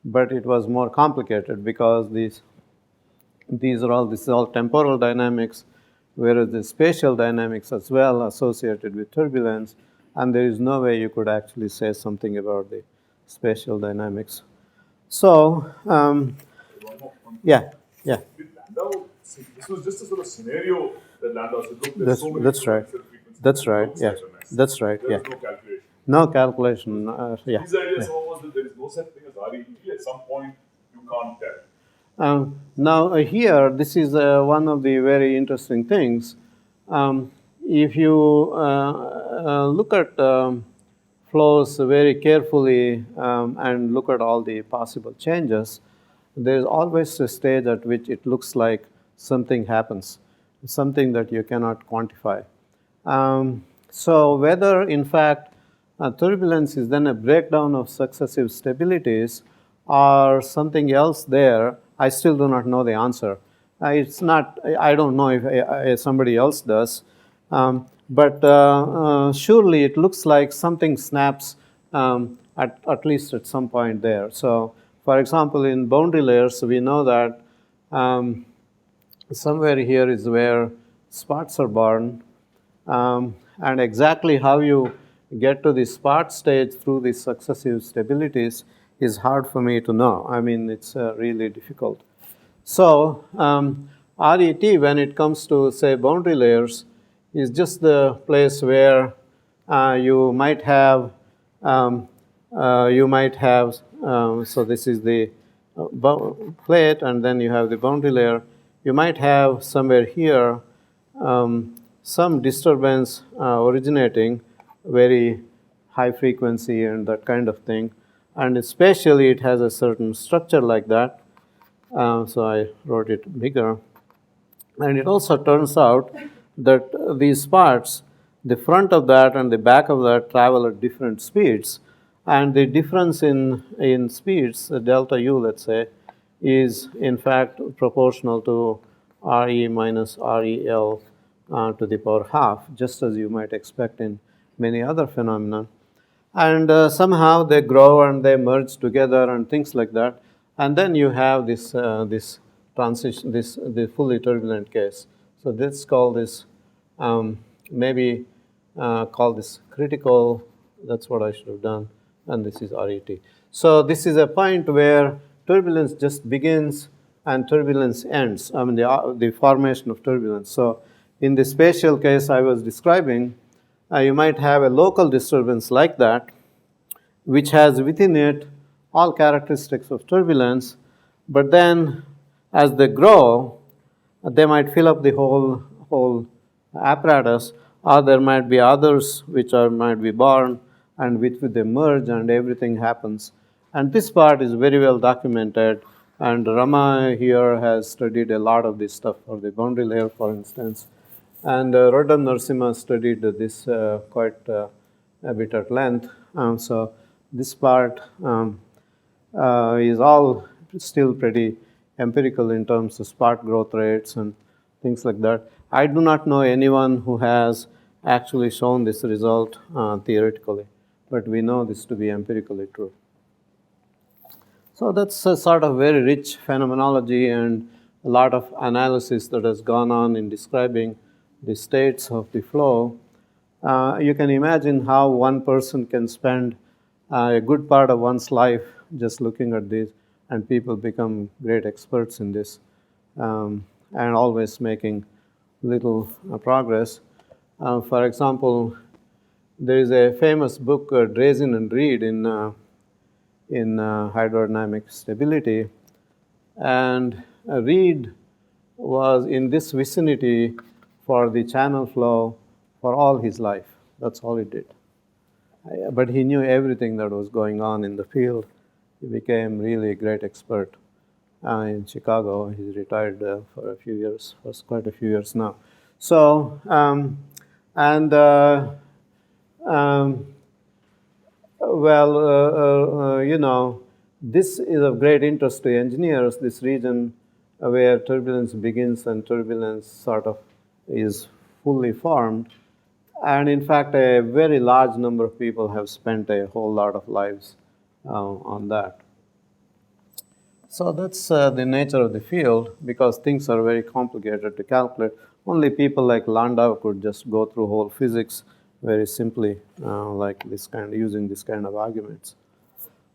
but it was more complicated because this is all temporal dynamics, whereas the spatial dynamics as well associated with turbulence, and there is no way you could actually say something about the spatial dynamics. So, yeah. With Landau, this was just a sort of scenario that Landau said, look, there's That's, so many that's right. frequencies. That's right. Yeah. That's right. There Yeah. is no calculation. No calculation. Yeah. His idea Yeah. was that there is no such thing as RET. At some point, you can't tell. Now, here, this is one of the very interesting things. If you look at flows very carefully and look at all the possible changes, there's always a stage at which it looks like something happens, something that you cannot quantify. So whether, in fact, turbulence is then a breakdown of successive stabilities or something else there, I still do not know the answer. It's not, I don't know if somebody else does, but surely it looks like something snaps at least at some point there. So, for example, in boundary layers, we know that somewhere here is where spots are born, and exactly how you get to the spot stage through these successive stabilities is hard for me to know. I mean, it's really difficult. So, RET, when it comes to, say, boundary layers, is just the place where you might have, so this is the plate, and then you have the boundary layer. You might have somewhere here some disturbance originating, very high frequency and that kind of thing. And especially it has a certain structure like that. So I wrote it bigger. And it also turns out that these parts, the front of that and the back of that, travel at different speeds. And the difference in speeds, delta U, let's say, is in fact proportional to RE minus REL to the power half, just as you might expect in many other phenomena. And somehow they grow and they merge together and things like that. And then you have this transition, the fully turbulent case. So let's call this maybe call this critical. That's what I should have done. And this is RET. So this is a point where turbulence just begins and turbulence ends. I mean the formation of turbulence. So in the spatial case I was describing, you might have a local disturbance like that, which has within it all characteristics of turbulence, but then as they grow, they might fill up the whole apparatus, or there might be others which might be born, and with they merge and everything happens. And this part is very well documented, and Rama here has studied a lot of this stuff for the boundary layer, for instance. And Rodam Narasimha studied this quite a bit at length. So this part is all still pretty empirical in terms of spot growth rates and things like that. I do not know anyone who has actually shown this result theoretically, but we know this to be empirically true. So that's a sort of very rich phenomenology and a lot of analysis that has gone on in describing the states of the flow. You can imagine how one person can spend a good part of one's life just looking at this, and people become great experts in this, and always making little progress. For example, there is a famous book, Drazen and Reed, in hydrodynamic stability, and Reed was in this vicinity for the channel flow for all his life. That's all he did. But he knew everything that was going on in the field. He became really a great expert in Chicago. He's retired for a few years, for quite a few years now. So, you know, this is of great interest to engineers, this region where turbulence begins and turbulence sort of is fully formed. And in fact, a very large number of people have spent a whole lot of lives on that. So that's the nature of the field, because things are very complicated to calculate. Only people like Landau could just go through whole physics very simply, like this kind, using this kind of arguments.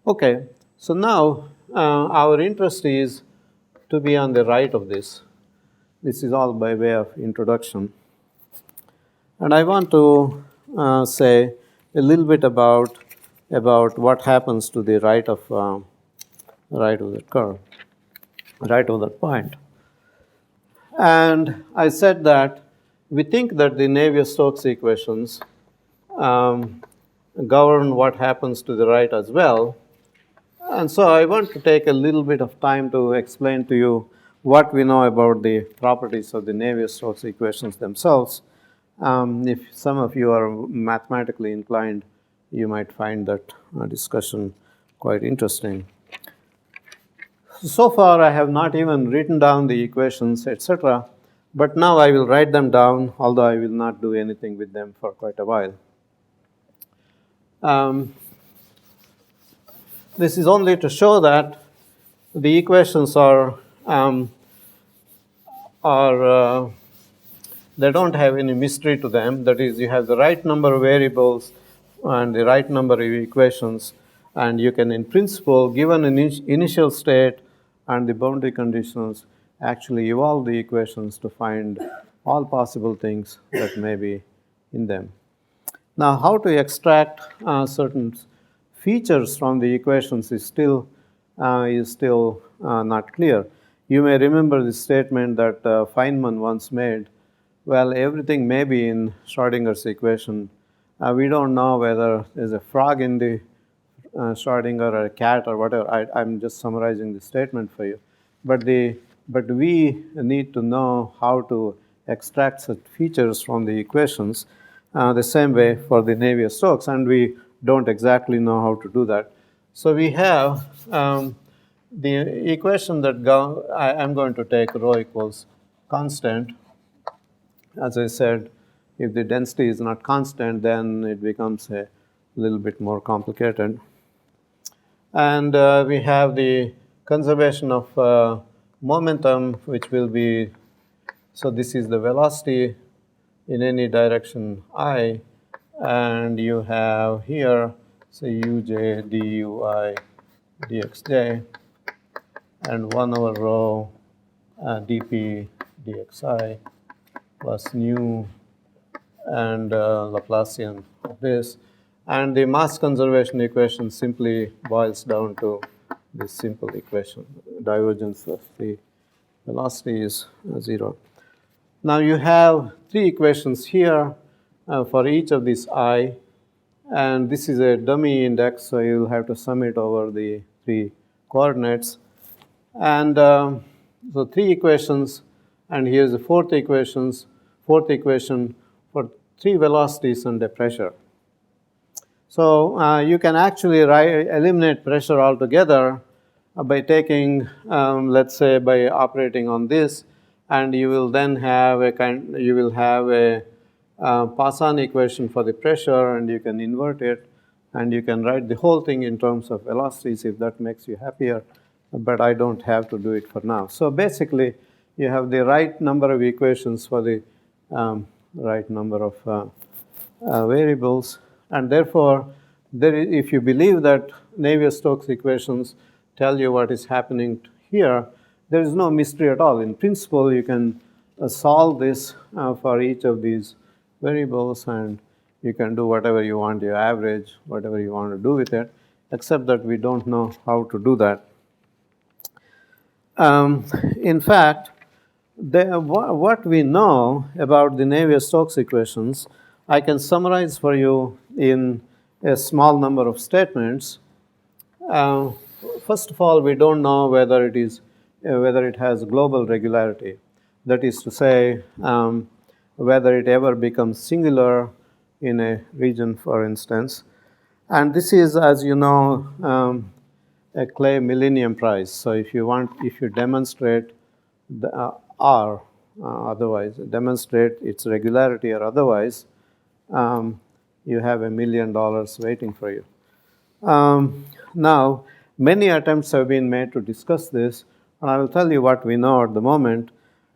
Okay, so now our interest is to be on the right of this. This is all by way of introduction. And I want to say a little bit about what happens to the right of the curve, right of that point. And I said that we think that the Navier-Stokes equations govern what happens to the right as well. And so I want to take a little bit of time to explain to you what we know about the properties of the Navier-Stokes equations themselves. If some of you are mathematically inclined, you might find that discussion quite interesting. So far, I have not even written down the equations, etc. But now I will write them down, although I will not do anything with them for quite a while. This is only to show that the equations are they don't have any mystery to them. That is, you have the right number of variables and the right number of equations, and you can, in principle, given an initial state and the boundary conditions, actually evolve the equations to find all possible things that may be in them. Now, how to extract certain features from the equations is still not clear. You may remember the statement that Feynman once made. Well, everything may be in Schrodinger's equation. We don't know whether there's a frog in the Schrodinger or a cat or whatever. I'm just summarizing the statement for you. But we need to know how to extract such features from the equations the same way for the Navier-Stokes, and we don't exactly know how to do that. So we have the equation that I'm going to take rho equals constant. As I said, if the density is not constant, then it becomes a little bit more complicated. And we have the conservation of momentum, which will be, so this is the velocity in any direction I, and you have here, say, uj dui dxj, and 1 over rho dp dxi plus nu and Laplacian of this. And the mass conservation equation simply boils down to this simple equation. Divergence of the velocity is 0. Now you have 3 equations here for each of these I, and this is a dummy index, so you'll have to sum it over the 3 coordinates. And so 3 equations, and here's the fourth equation for 3 velocities and a pressure. So you can actually eliminate pressure altogether by taking, let's say, by operating on this, and you will then have a Poisson equation for the pressure, and you can invert it, and you can write the whole thing in terms of velocities if that makes you happier, but I don't have to do it for now. So basically, you have the right number of equations for the right number of variables, and therefore, if you believe that Navier-Stokes equations tell you what is happening here, there is no mystery at all. In principle, you can solve this for each of these variables, and you can do whatever you want, your average, whatever you want to do with it, except that we don't know how to do that. In fact, what we know about the Navier-Stokes equations, I can summarize for you in a small number of statements. First of all, we don't know whether it has global regularity. That is to say, whether it ever becomes singular in a region, for instance. And this is, as you know, a Clay Millennium Prize. So if you demonstrate the R, otherwise demonstrate its regularity or otherwise, you have $1 million waiting for you. Now, many attempts have been made to discuss this, and I will tell you what we know at the moment.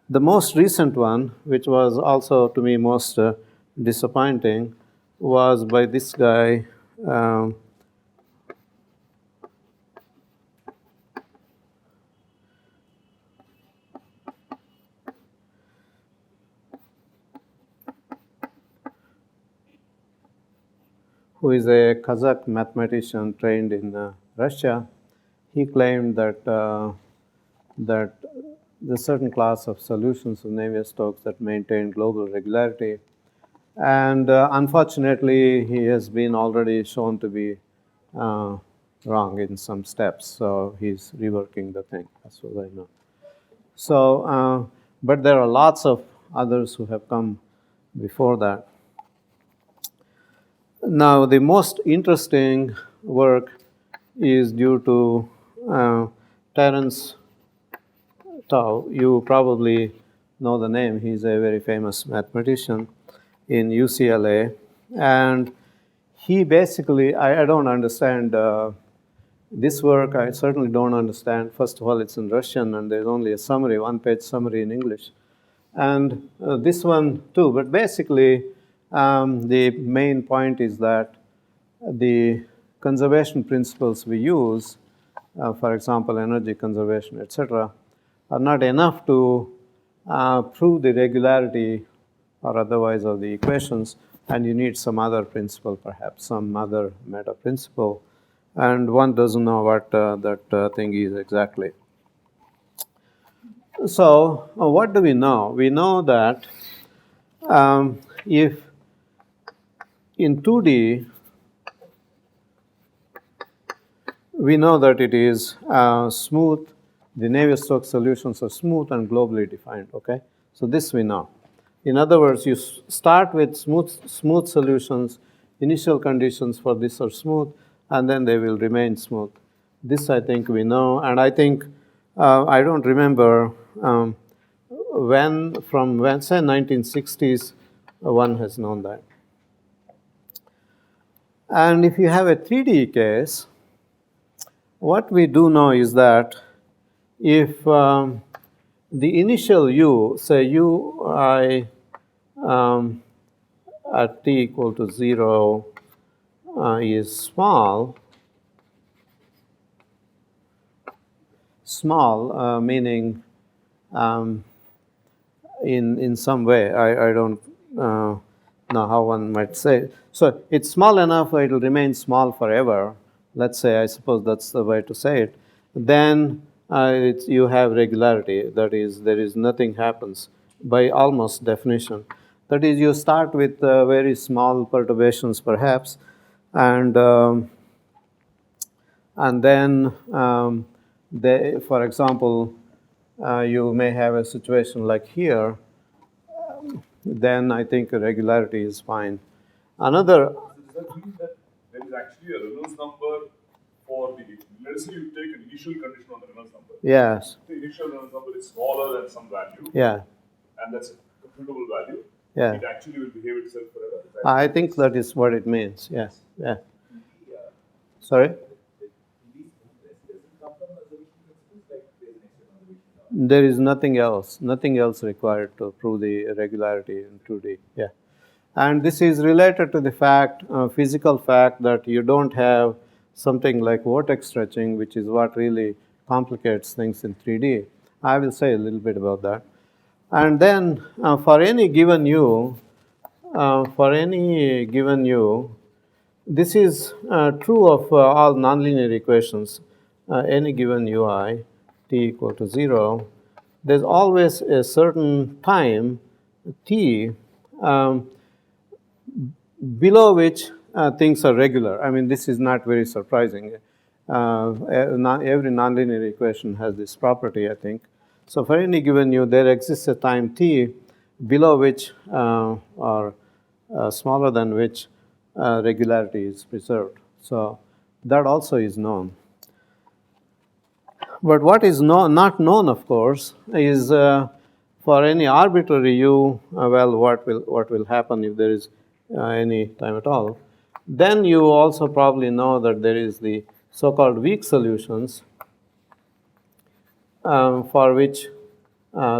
The most recent one, which was also to me most disappointing, was by this guy, who is a Kazakh mathematician trained in Russia. He claimed that the certain class of solutions of Navier-Stokes that maintain global regularity. And unfortunately, he has been already shown to be wrong in some steps. So he's reworking the thing, as far as I know. So, but there are lots of others who have come before that. Now, the most interesting work is due to Terence Tao. You probably know the name. He's a very famous mathematician in UCLA. And he basically, I don't understand this work. I certainly don't understand. First of all, it's in Russian, and there's only a summary, one-page summary in English. And this one too. But basically, the main point is that the conservation principles we use, for example, energy conservation, etc., are not enough to prove the regularity or otherwise of the equations, and you need some other principle, perhaps, some other meta principle, and one doesn't know what that thing is exactly. So what do we know? We know that if in 2D, we know that it is smooth. The Navier-Stokes solutions are smooth and globally defined, okay? So this we know. In other words, you start with smooth solutions, initial conditions for this are smooth, and then they will remain smooth. This I think we know, and I think, I don't remember from when, say 1960s, one has known that. And if you have a 3D case, what we do know is that if the initial u, say ui at t equal to 0 is small, meaning in some way, I don't know how one might say. So it's small enough it will remain small forever. Let's say, I suppose that's the way to say it. Then you have regularity. That is, there is nothing happens by almost definition. That is, you start with very small perturbations, perhaps, and then, for example, you may have a situation like here. Then I think regularity is fine. Another. Does that mean that there is actually a Reynolds number for the, let's say you take an initial condition on the Reynolds number. Yes. The initial Reynolds number is smaller than some value. Yeah. And that's a computable value. Yeah. It actually will behave itself forever. I think that is what it means. Yes. Yeah. Sorry? There is nothing else required to prove the regularity in 2D. Yeah. And this is related to the fact, physical fact, that you don't have something like vortex stretching, which is what really complicates things in 3D. I will say a little bit about that. And then for any given u, this is true of all nonlinear equations. Any given ui, t equal to 0, there's always a certain time, t, below which things are regular. I mean, this is not very surprising. Every nonlinear equation has this property, I think. So for any given u, there exists a time t below which, or smaller than which, regularity is preserved. So that also is known. But what is not known, of course, is for any arbitrary u, well, what will happen if there is any time at all. Then you also probably know that there is the so-called weak solutions for which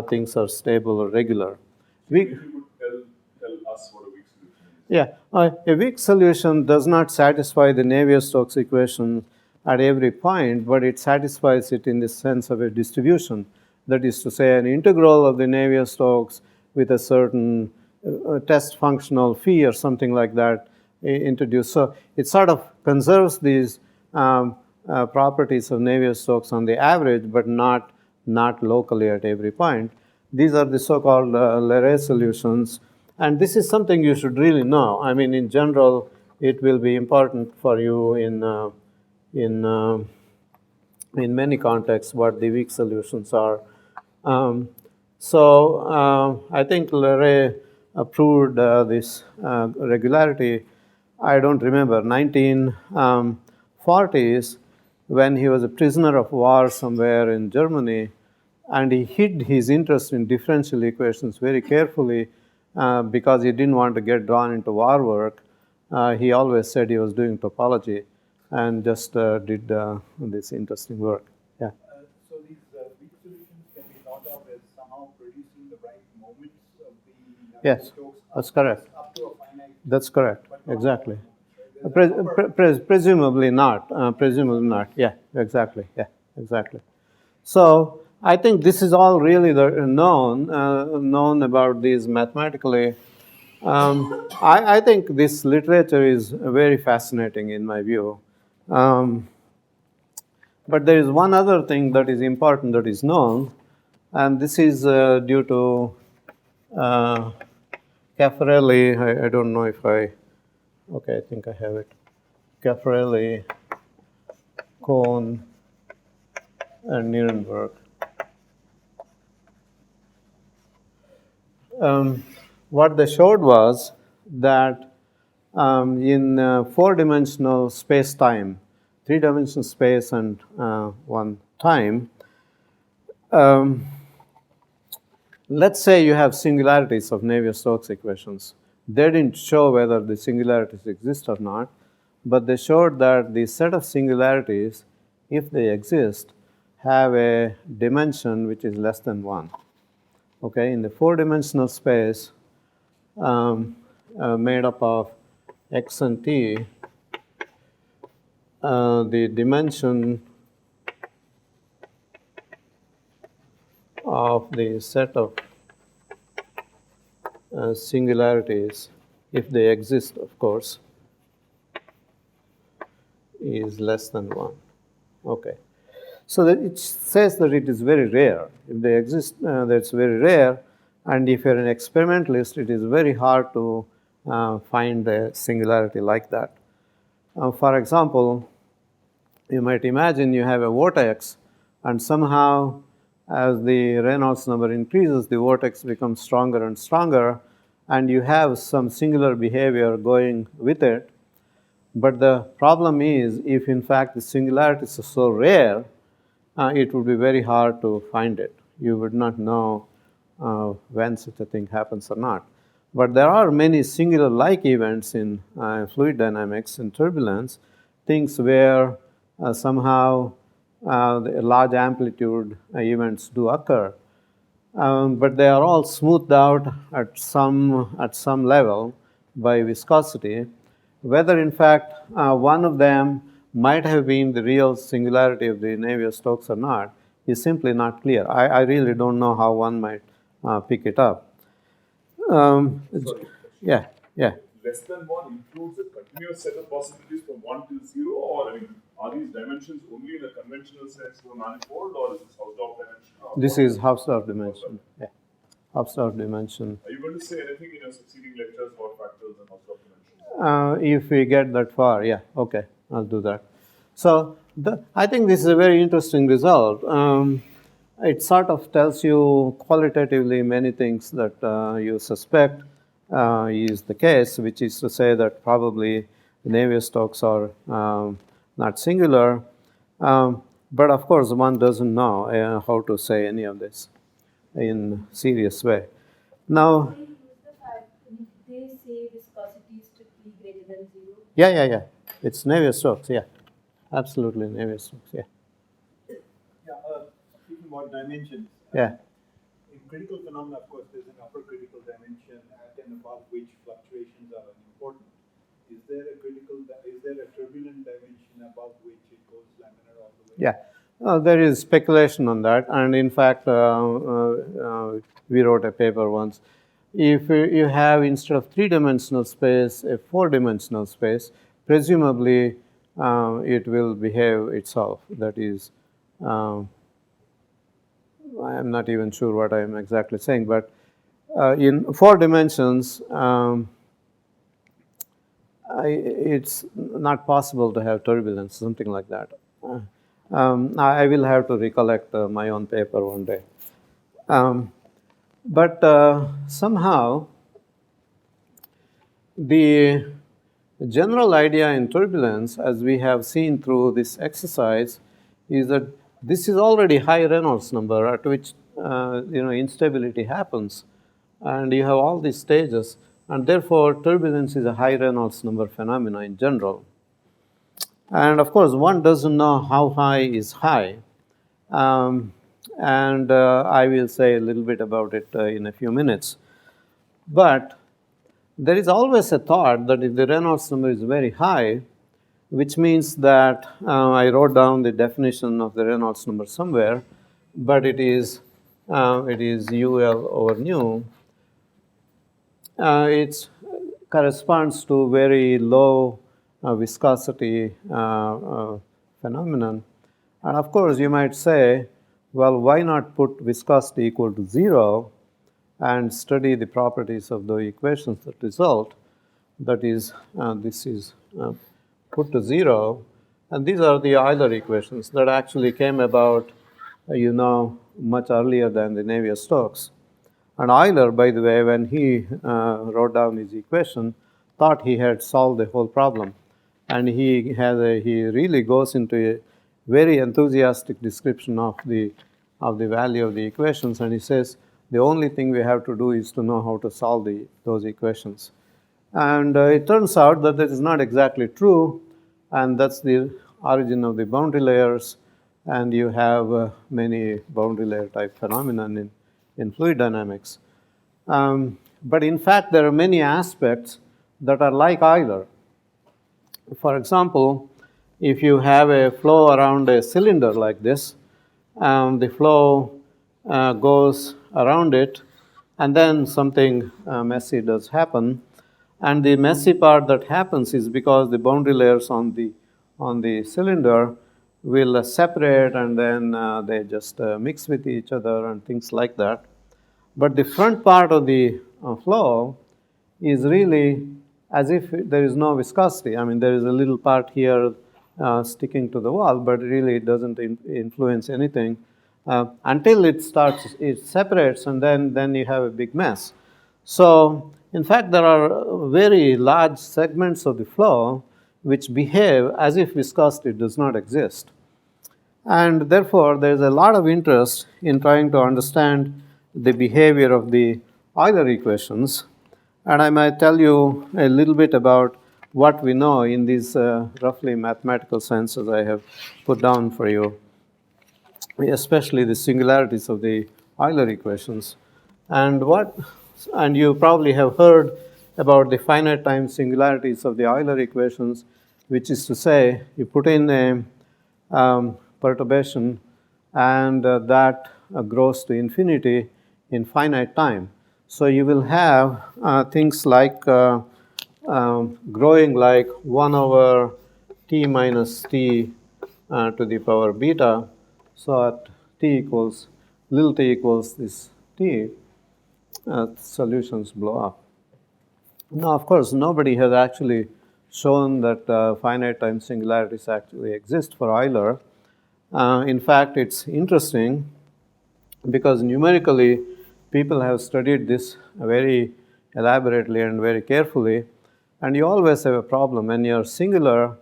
things are stable or regular. If you could tell us what a weak solution is. Yeah, a weak solution does not satisfy the Navier-Stokes equation at every point, but it satisfies it in the sense of a distribution. That is to say, an integral of the Navier-Stokes with a certain test functional phi or something like that introduced. So it sort of conserves these properties of Navier-Stokes on the average, but not locally at every point. These are the so-called Leray solutions. And this is something you should really know. I mean, in general, it will be important for you in many contexts what the weak solutions are. So I think Leray proved this regularity. I don't remember, 1940s, when he was a prisoner of war somewhere in Germany, and he hid his interest in differential equations very carefully because he didn't want to get drawn into war work. He always said he was doing topology and just did this interesting work. Yeah. So these weak solutions can be thought of as somehow producing the right moments of the Yes, that's correct. up to a finite. That's correct. But Exactly. Right? Presumably not. Presumably not. Yeah, exactly. Yeah, exactly. So I think this is all really known about these mathematically. I think this literature is very fascinating in my view. But there is one other thing that is important that is known, and this is due to Caffarelli. I don't know if I think I have it. Caffarelli, Cohn, and Nirenberg. What they showed was that in 4-dimensional space-time, 3-dimensional space and one time, let's say you have singularities of Navier-Stokes equations. They didn't show whether the singularities exist or not, but they showed that the set of singularities, if they exist, have a dimension which is less than 1. Okay, in the 4-dimensional space made up of x and t, the dimension of the set of singularities, if they exist, of course, is less than 1. Okay. So that it says that it is very rare. If they exist, that's very rare. And if you're an experimentalist, it is very hard to find a singularity like that. For example, you might imagine you have a vortex, and somehow as the Reynolds number increases, the vortex becomes stronger and stronger, and you have some singular behavior going with it. But the problem is, if in fact the singularities are so rare, it would be very hard to find it. You would not know when such a thing happens or not. But there are many singular-like events in fluid dynamics and turbulence, things where somehow the large amplitude events do occur. But they are all smoothed out at some level by viscosity. Whether in fact one of them might have been the real singularity of the Navier-Stokes or not is simply not clear. I really don't know how one might pick it up. Sorry. Yeah. Leray less than 1 includes a continuous set of possibilities from 1 till 0, or I mean, are these dimensions only in a conventional sense for manifold, or is this Hausdorff dimension? This is Hausdorff dimension. Yeah, Hausdorff dimension. Are you going to say anything in your succeeding lectures about factors and Hausdorff dimensions? If we get that far, yeah, okay, I'll do that. So I think this is a very interesting result. It sort of tells you qualitatively many things that you suspect is the case, which is to say that probably Navier-Stokes are not singular. But of course, one doesn't know how to say any of this in serious way. Now, they say viscosity is strictly greater than 0. Yeah. It's Navier-Stokes, yeah. Absolutely Navier-Stokes, yeah. Speaking about dimensions. Yeah. In critical phenomena, of course, there's an upper critical dimension at and above which fluctuations are unimportant. Is there a turbulent dimension above which it goes laminar all the way? Yeah. There is speculation on that, and in fact, we wrote a paper once. If you have, instead of 3-dimensional space, a 4-dimensional space, presumably it will behave itself. That is, I'm not even sure what I'm exactly saying, but in 4 dimensions, it's not possible to have turbulence, something like that. I will have to recollect my own paper one day. But somehow, the general idea in turbulence, as we have seen through this exercise, is that this is already high Reynolds number at which instability happens, and you have all these stages, and therefore turbulence is a high Reynolds number phenomena in general. And of course, one doesn't know how high is high. And I will say a little bit about it in a few minutes. But there is always a thought that if the Reynolds number is very high, which means that I wrote down the definition of the Reynolds number somewhere, but it is UL over nu. It corresponds to very low viscosity phenomenon. And of course, you might say, well, why not put viscosity equal to 0 and study the properties of the equations that result? That is, this is put to 0. And these are the Euler equations that actually came about, much earlier than the Navier-Stokes. And Euler, by the way, when he wrote down his equation, thought he had solved the whole problem. And he really goes into a very enthusiastic description of the value of the equations, and he says the only thing we have to do is to know how to solve those equations. And it turns out that this is not exactly true, and that's the origin of the boundary layers, and you have many boundary layer type phenomenon in fluid dynamics. But in fact, there are many aspects that are like Euler. For example, if you have a flow around a cylinder like this, the flow goes around it, and then something messy does happen. And the messy part that happens is because the boundary layers on the cylinder will separate, and then they just mix with each other and things like that. But the front part of the flow is really as if there is no viscosity. I mean, there is a little part here sticking to the wall, but really it doesn't influence anything until it separates, and then you have a big mess. So, in fact, there are very large segments of the flow which behave as if viscosity does not exist. And therefore, there is a lot of interest in trying to understand the behavior of the Euler equations. And I might tell you a little bit about what we know in these roughly mathematical senses I have put down for you, especially the singularities of the Euler equations. And you probably have heard about the finite time singularities of the Euler equations, which is to say, you put in a perturbation, and that grows to infinity in finite time. So you will have things like growing like 1 over t minus t to the power beta. So at t equals, little t equals this t, solutions blow up. Now, of course, nobody has actually shown that finite time singularities actually exist for Euler. In fact, it's interesting because numerically, people have studied this very elaborately and very carefully, and you always have a problem. When you're singular,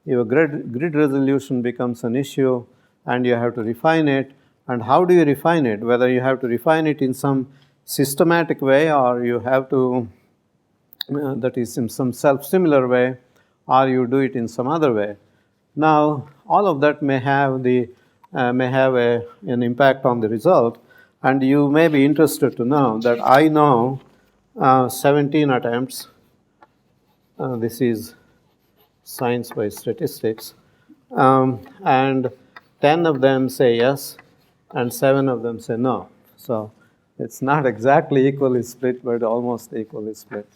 your grid resolution becomes an issue, and you have to refine it. And how do you refine it? Whether you have to refine it in some systematic way, or you have to, that is in some self-similar way, or you do it in some other way. Now, all of that may have an impact on the result, and you may be interested to know that I know 17 attempts. This is science by statistics, and 10 of them say yes, and 7 of them say no. So it's not exactly equally split, but almost equally split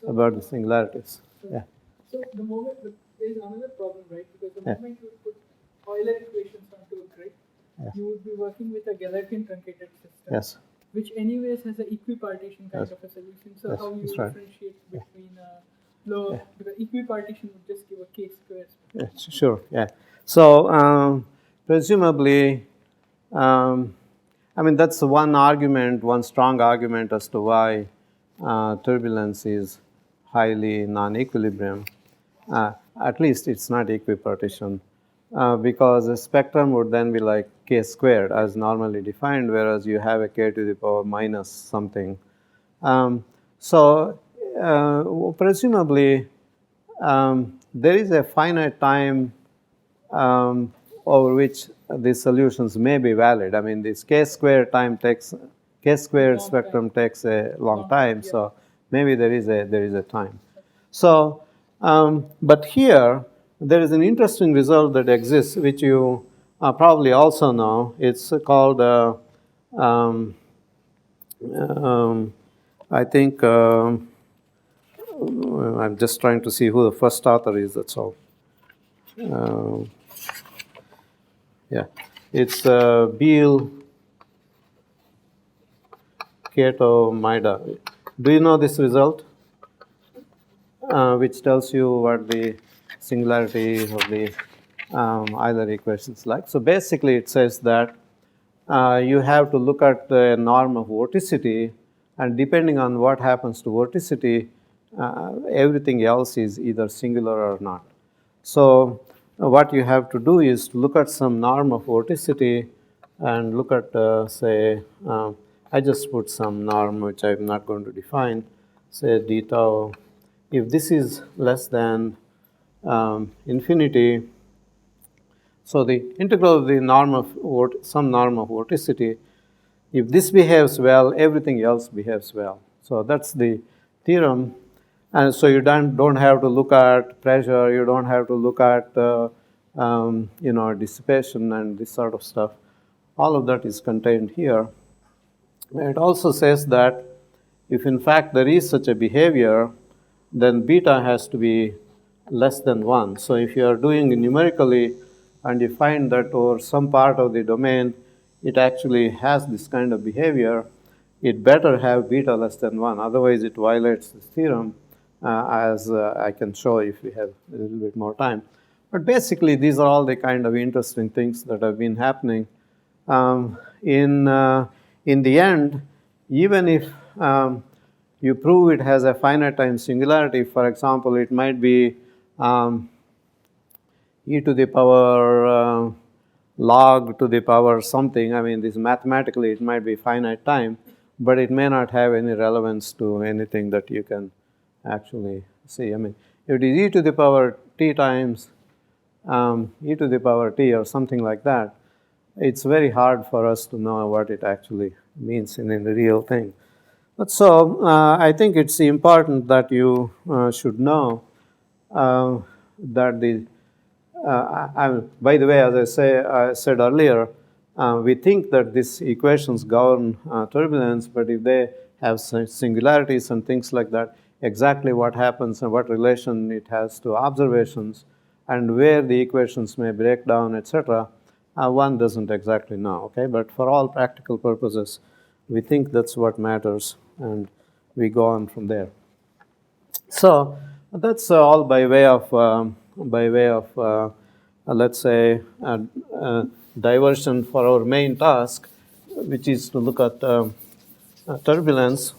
about the singularities. Yeah. So the moment there is another problem, right? Because the moment you put Euler equations onto a grid, you would be working with a Galerkin truncated system. Yes. Which anyways has an equipartition kind of a solution. So how you differentiate between low, because equipartition would just give a k-square. Yeah, sure. Yeah. So presumably, I mean that's one argument, one strong argument as to why turbulence is highly non-equilibrium. At least it's not equipartition, because the spectrum would then be like k squared as normally defined, whereas you have a k to the power minus something. So presumably there is a finite time over which these solutions may be valid. I mean, this k squared spectrum takes a long time, so maybe there is a time. So, but here there is an interesting result that exists, which you probably also know. It's called, I think, I'm just trying to see who the first author is, that's all. Yeah, it's Beal, Kato, Maida. Do you know this result? Which tells you what the singularity of the Euler equations like. So basically, it says that you have to look at the norm of vorticity, and depending on what happens to vorticity, everything else is either singular or not. So what you have to do is to look at some norm of vorticity and look at, say, I just put some norm which I'm not going to define, say d tau. If this is less than infinity, so the integral of the norm of some norm of vorticity, if this behaves well, everything else behaves well. So that's the theorem. And so you don't have to look at pressure, you don't have to look at dissipation and this sort of stuff. All of that is contained here. And it also says that if in fact there is such a behavior, then beta has to be less than 1. So if you are doing it numerically and you find that over some part of the domain it actually has this kind of behavior, it better have beta less than 1. Otherwise it violates this theorem, as I can show if we have a little bit more time. But basically these are all the kind of interesting things that have been happening. In the end, even if you prove it has a finite time singularity, for example, it might be e to the power log to the power something. I mean, this mathematically it might be finite time, but it may not have any relevance to anything that you can actually see. I mean, if it is e to the power t times e to the power t or something like that, it's very hard for us to know what it actually means in the real thing. But so I think it's important that you should know that the by the way, as I said earlier, we think that these equations govern turbulence, but if they have singularities and things like that, exactly what happens and what relation it has to observations and where the equations may break down, etc., one doesn't exactly know, okay? But for all practical purposes, we think that's what matters, and we go on from there. So that's all by way of let's say, diversion for our main task, which is to look at turbulence.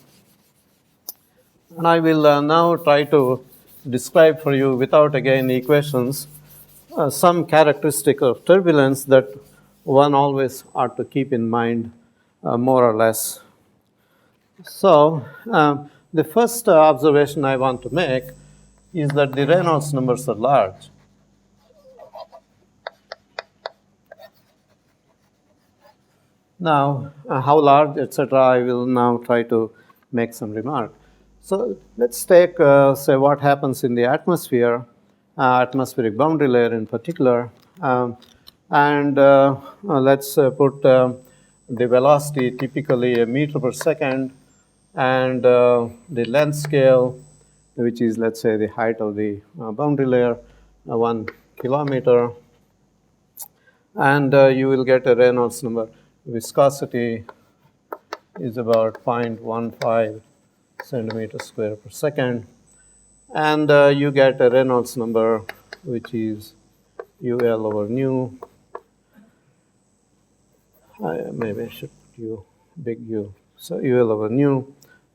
And I will now try to describe for you, without again equations, some characteristic of turbulence that one always ought to keep in mind, more or less. So the first observation I want to make is that the Reynolds numbers are large. Now, how large, etc., I will now try to make some remark. So let's take, say, what happens in the atmosphere, atmospheric boundary layer in particular, and let's put the velocity typically a meter per second, and the length scale, which is, let's say, the height of the boundary layer, 1 kilometer, and you will get a Reynolds number. Viscosity is about 0.15 centimeters square per second, and you get a Reynolds number which is UL over nu. Maybe I should put U, big U. So UL over nu,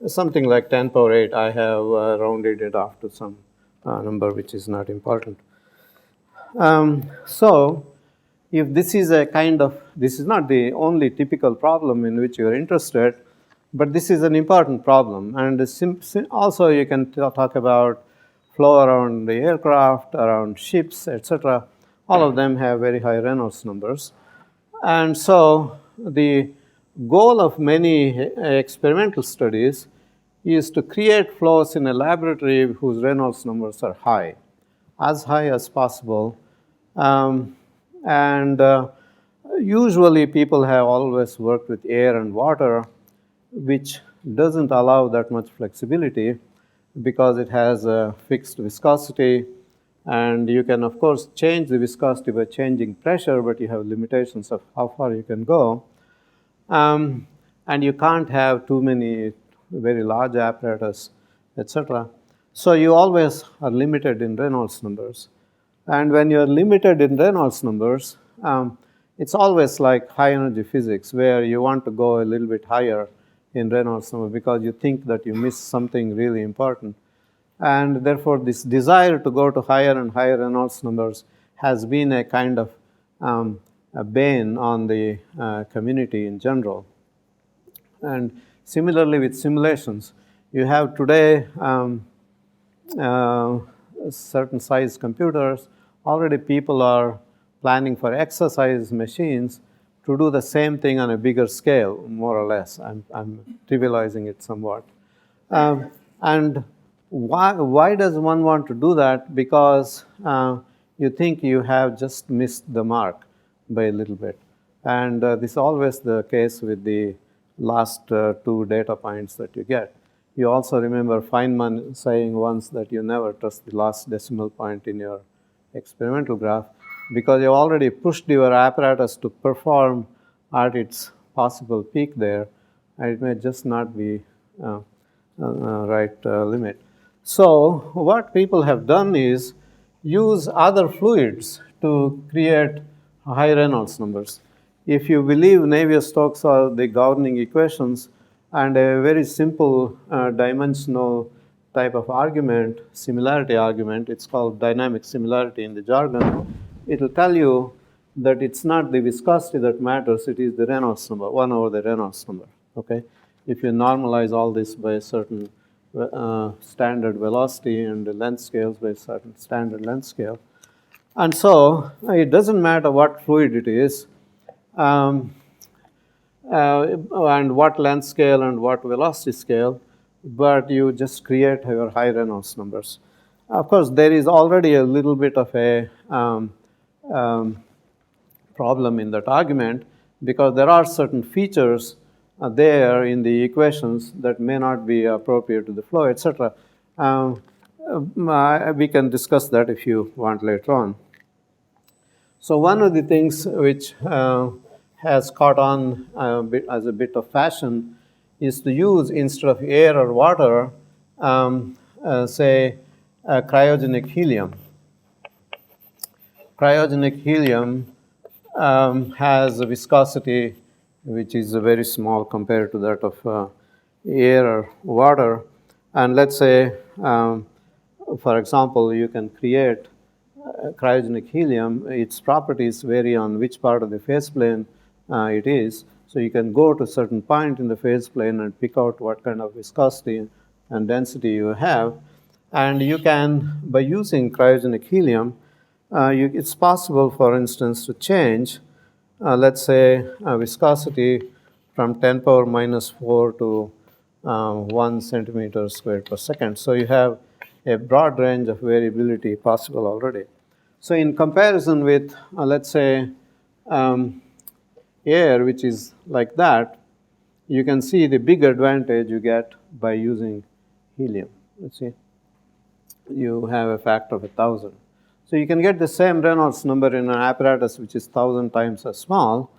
something like 10 power 8. I have rounded it off to some number which is not important. So if this is a kind of, this is not the only typical problem in which you are interested, but this is an important problem. And also you can talk about flow around the aircraft, around ships, etc. All of them have very high Reynolds numbers. And so the goal of many experimental studies is to create flows in a laboratory whose Reynolds numbers are high, as high as possible. Usually people have always worked with air and water, which doesn't allow that much flexibility because it has a fixed viscosity, and you can of course change the viscosity by changing pressure, but you have limitations of how far you can go. And you can't have too many very large apparatus, etc. So you always are limited in Reynolds numbers. And when you're limited in Reynolds numbers, it's always like high energy physics, where you want to go a little bit higher in Reynolds number because you think that you missed something really important. And therefore, this desire to go to higher and higher Reynolds numbers has been a kind of a bane on the community in general. And similarly with simulations, you have today certain size computers. Already people are planning for exercise machines to do the same thing on a bigger scale, more or less. I'm trivializing it somewhat. And why does one want to do that? Because you think you have just missed the mark by a little bit. And this is always the case with the last 2 data points that you get. You also remember Feynman saying once that you never trust the last decimal point in your experimental graph, because you already pushed your apparatus to perform at its possible peak there, and it may just not be right limit. So what people have done is use other fluids to create high Reynolds numbers. If you believe Navier-Stokes are the governing equations, and a very simple dimensional type of argument, similarity argument, it's called dynamic similarity in the jargon, it will tell you that it's not the viscosity that matters, it is the Reynolds number, 1 over the Reynolds number, okay? If you normalize all this by a certain standard velocity and the length scales by a certain standard length scale. And so it doesn't matter what fluid it is, and what length scale and what velocity scale, but you just create your high Reynolds numbers. Of course, there is already a little bit of a problem in that argument, because there are certain features there in the equations that may not be appropriate to the flow, etc. We can discuss that if you want later on. So one of the things which has caught on as a bit of fashion is to use, instead of air or water, say cryogenic helium. Cryogenic helium has a viscosity which is very small compared to that of air or water. And let's say, for example, you can create cryogenic helium. Its properties vary on which part of the phase plane it is. So you can go to a certain point in the phase plane and pick out what kind of viscosity and density you have. And you can, by using cryogenic helium, it's possible, for instance, to change, let's say, viscosity from 10 power minus 4 to 1 centimeter squared per second. So you have a broad range of variability possible already. So in comparison with, let's say, air, which is like that, you can see the big advantage you get by using helium. Let's see. You have a factor of 1,000. So you can get the same Reynolds number in an apparatus which is 1,000 times as small,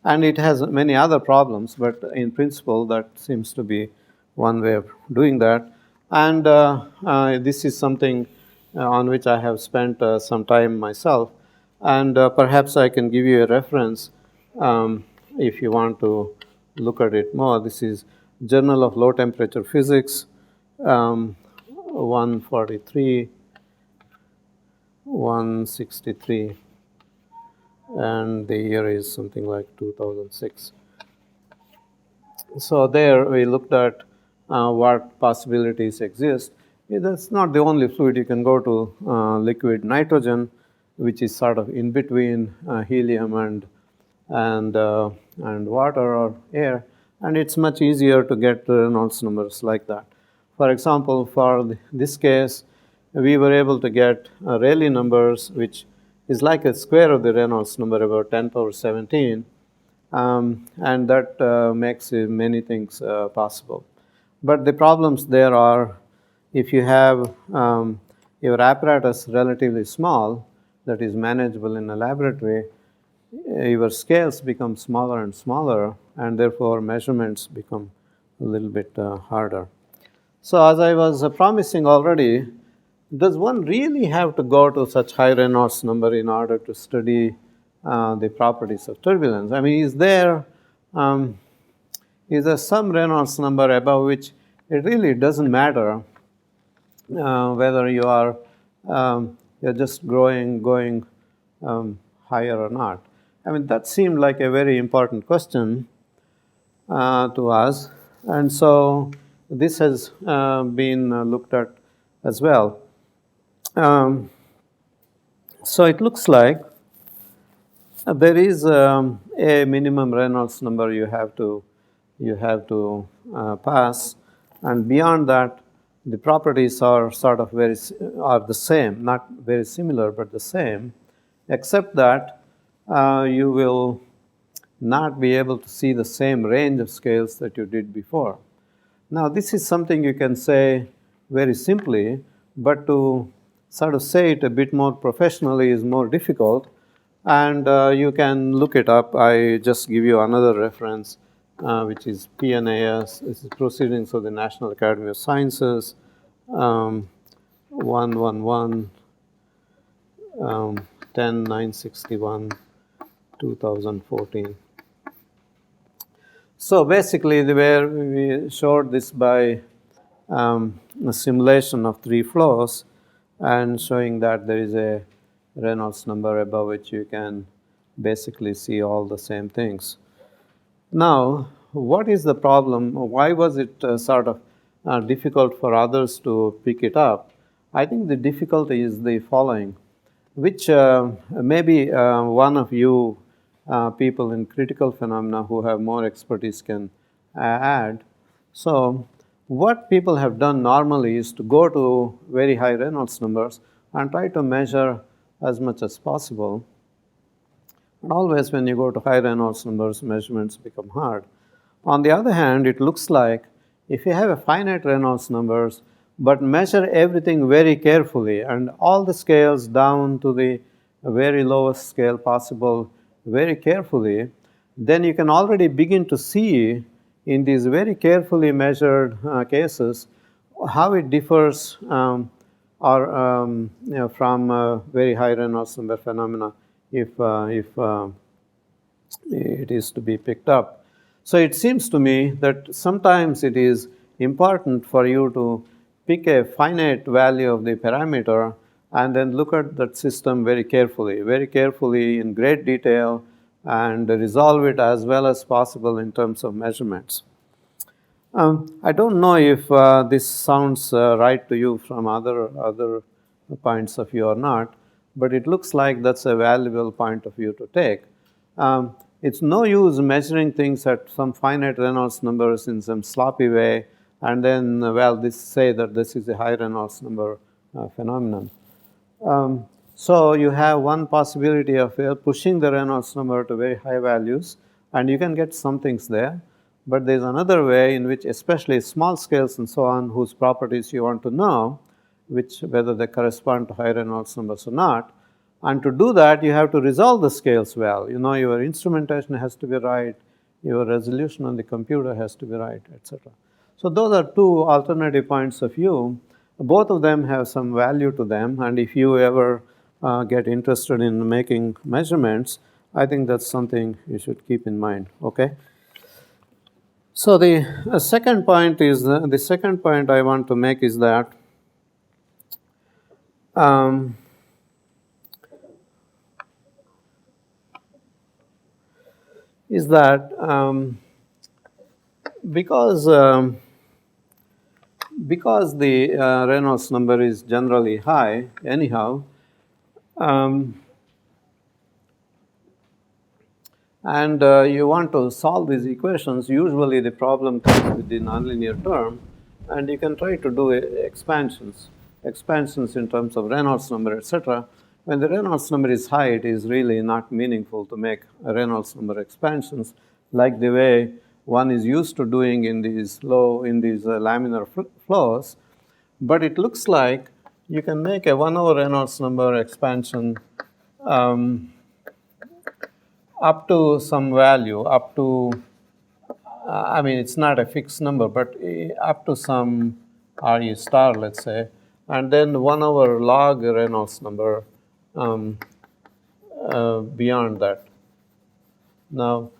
and it has many other problems, but in principle, that seems to be one way of doing that. And this is something on which I have spent some time myself, and perhaps I can give you a reference if you want to look at it more. This is Journal of Low Temperature Physics, 143, 163, and the year is something like 2006. So there we looked at what possibilities exist. That's not the only fluid. You can go to liquid nitrogen, which is sort of in between helium and water or air, and it's much easier to get Reynolds numbers like that. For example, for this case, we were able to get Rayleigh numbers, which is like a square of the Reynolds number, about 10 power 17, and that makes many things possible. But the problems there are, if you have your apparatus relatively small, that is manageable in a laboratory, your scales become smaller and smaller, and therefore measurements become a little bit harder. So as I was promising already, does one really have to go to such high Reynolds number in order to study the properties of turbulence? I mean, is there some Reynolds number above which it really doesn't matter whether you are you're just going higher or not? I mean, that seemed like a very important question to us, and so this has been looked at as well. So it looks like there is a minimum Reynolds number you have to pass, and beyond that, the properties are sort of the same, not very similar, but the same, except that you will not be able to see the same range of scales that you did before. Now, this is something you can say very simply, but to sort of say it a bit more professionally is more difficult, and you can look it up. I just give you another reference, which is PNAS. This is Proceedings of the National Academy of Sciences, 111, 10961, 2014. So basically, we showed this by a simulation of 3 flows and showing that there is a Reynolds number above which you can basically see all the same things. Now, what is the problem? Why was it sort of difficult for others to pick it up? I think the difficulty is the following, which maybe one of you people in critical phenomena who have more expertise can add. So what people have done normally is to go to very high Reynolds numbers and try to measure as much as possible. And always when you go to high Reynolds numbers, measurements become hard. On the other hand, it looks like if you have a finite Reynolds numbers, but measure everything very carefully, and all the scales down to the very lowest scale possible very carefully, then you can already begin to see in these very carefully measured cases how it differs from very high Reynolds number phenomena if it is to be picked up. So it seems to me that sometimes it is important for you to pick a finite value of the parameter and then look at that system very carefully in great detail, and resolve it as well as possible in terms of measurements. I don't know if this sounds right to you from other points of view or not, but it looks like that's a valuable point of view to take. It's no use measuring things at some finite Reynolds numbers in some sloppy way, and then, say that this is a high Reynolds number phenomenon. So you have one possibility of pushing the Reynolds number to very high values, and you can get some things there. But there's another way in which, especially small scales and so on, whose properties you want to know, whether they correspond to high Reynolds numbers or not. And to do that, you have to resolve the scales well. Your instrumentation has to be right, your resolution on the computer has to be right, etc. So those are two alternative points of view. Both of them have some value to them, and if you ever get interested in making measurements, I think that's something you should keep in mind. Okay. So the second point I want to make is that because the Reynolds number is generally high anyhow, and you want to solve these equations, usually the problem comes with the nonlinear term, and you can try to do expansions in terms of Reynolds number, etc. When the Reynolds number is high, it is really not meaningful to make Reynolds number expansions like the way one is used to doing in these laminar flows. But it looks like you can make a 1 over Reynolds number expansion up to some value, up to, it's not a fixed number, but up to some Re star, let's say, and then 1 over log Reynolds number beyond that. Now,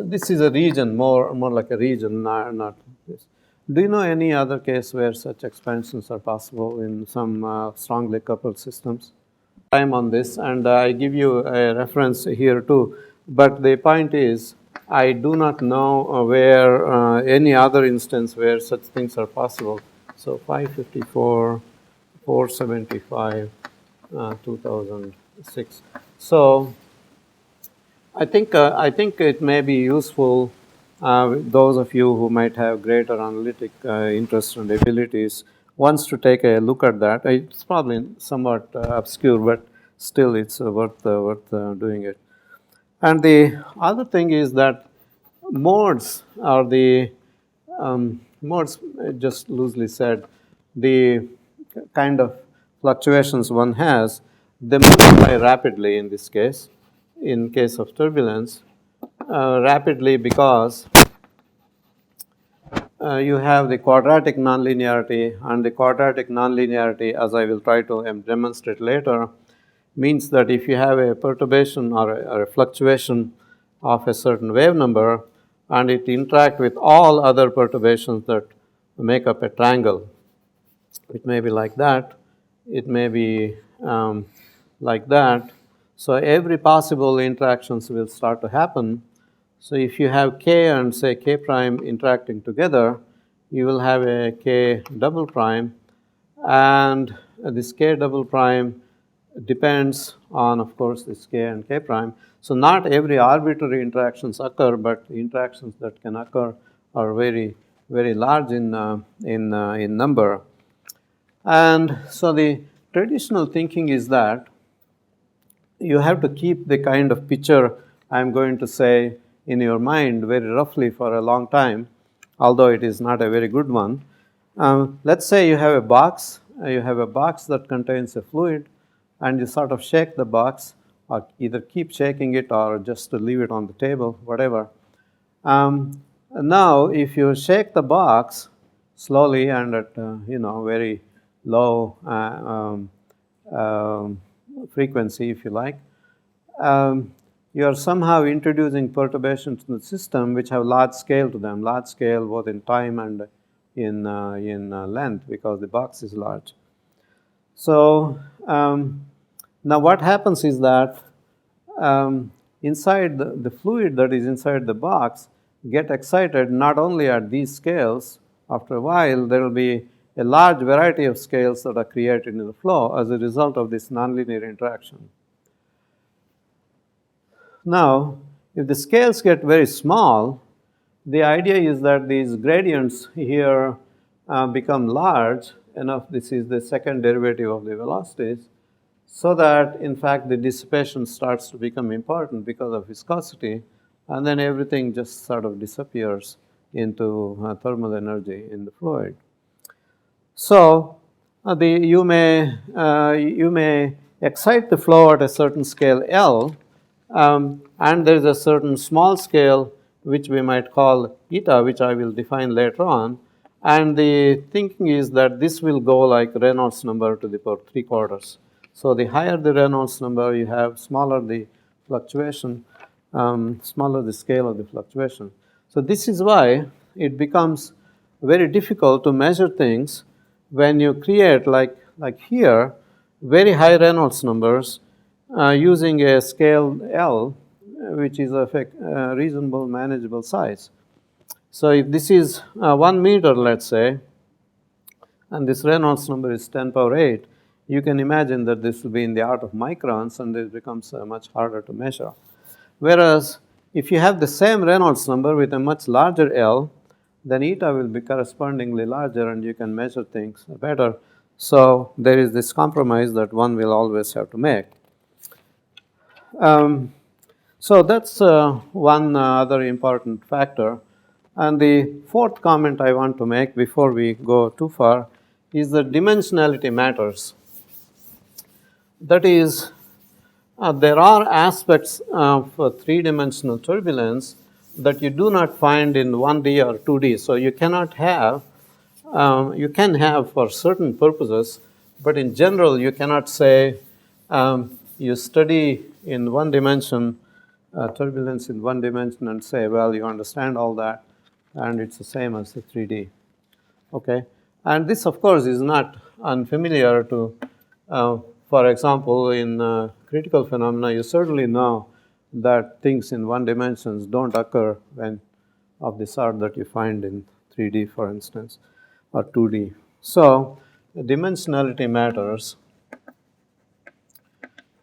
this is a region, more like a region, not this. Do you know any other case where such expansions are possible in some strongly coupled systems? Time on this, and I give you a reference here too. But the point is, I do not know where any other instance where such things are possible. So 554, 475, 2006. So I think it may be useful with those of you who might have greater analytic interest and abilities once to take a look at that. It's probably somewhat obscure, but still it's worth doing it. And the other thing is that modes are the modes, just loosely said, the kind of fluctuations one has, they multiply rapidly in this case. In case of turbulence, rapidly because you have the quadratic nonlinearity, and the quadratic nonlinearity, as I will try to demonstrate later, means that if you have a perturbation or a fluctuation of a certain wave number and it interacts with all other perturbations that make up a triangle, it may be like that, it may be like that. So every possible interactions will start to happen. So if you have k and say k prime interacting together, you will have a k double prime, and this k double prime depends on, of course, this k and k prime. So not every arbitrary interactions occur, but the interactions that can occur are very, very large in number. And so the traditional thinking is that you have to keep the kind of picture I'm going to say in your mind very roughly for a long time, although it is not a very good one. Let's say you have a box. You have a box that contains a fluid, and you sort of shake the box, or either keep shaking it or just leave it on the table, whatever. Now, if you shake the box slowly and at very low frequency, if you like, you are somehow introducing perturbations in the system which have large scale to them, large scale both in time and in length, because the box is large. So now what happens is that inside the fluid that is inside the box get excited not only at these scales. After a while, there will be a large variety of scales that are created in the flow as a result of this nonlinear interaction. Now, if the scales get very small, the idea is that these gradients here become large enough. This is the second derivative of the velocities, so that in fact the dissipation starts to become important because of viscosity, and then everything just sort of disappears into thermal energy in the fluid. So you may excite the flow at a certain scale L, and there is a certain small scale which we might call eta, which I will define later on. And the thinking is that this will go like Reynolds number to the power 3/4. So the higher the Reynolds number you have, smaller the fluctuation, smaller the scale of the fluctuation. So this is why it becomes very difficult to measure things when you create, like here, very high Reynolds numbers using a scale L, which is of a reasonable, manageable size. So if this is 1 meter, let's say, and this Reynolds number is 10 power 8, you can imagine that this will be in the order of microns, and this becomes much harder to measure. Whereas if you have the same Reynolds number with a much larger L, then eta will be correspondingly larger, and you can measure things better. So there is this compromise that one will always have to make. So that's one other important factor. And the fourth comment I want to make before we go too far is that dimensionality matters. That is, there are aspects of three-dimensional turbulence that you do not find in 1D or 2D. So you cannot have, you can have for certain purposes, but in general you cannot say you study in one dimension, turbulence in one dimension, and say, well, you understand all that, and it's the same as the 3D. Okay? And this, of course, is not unfamiliar to, for example, in critical phenomena, you certainly know that things in one dimensions don't occur when of the sort that you find in 3D, for instance, or 2D. So dimensionality matters.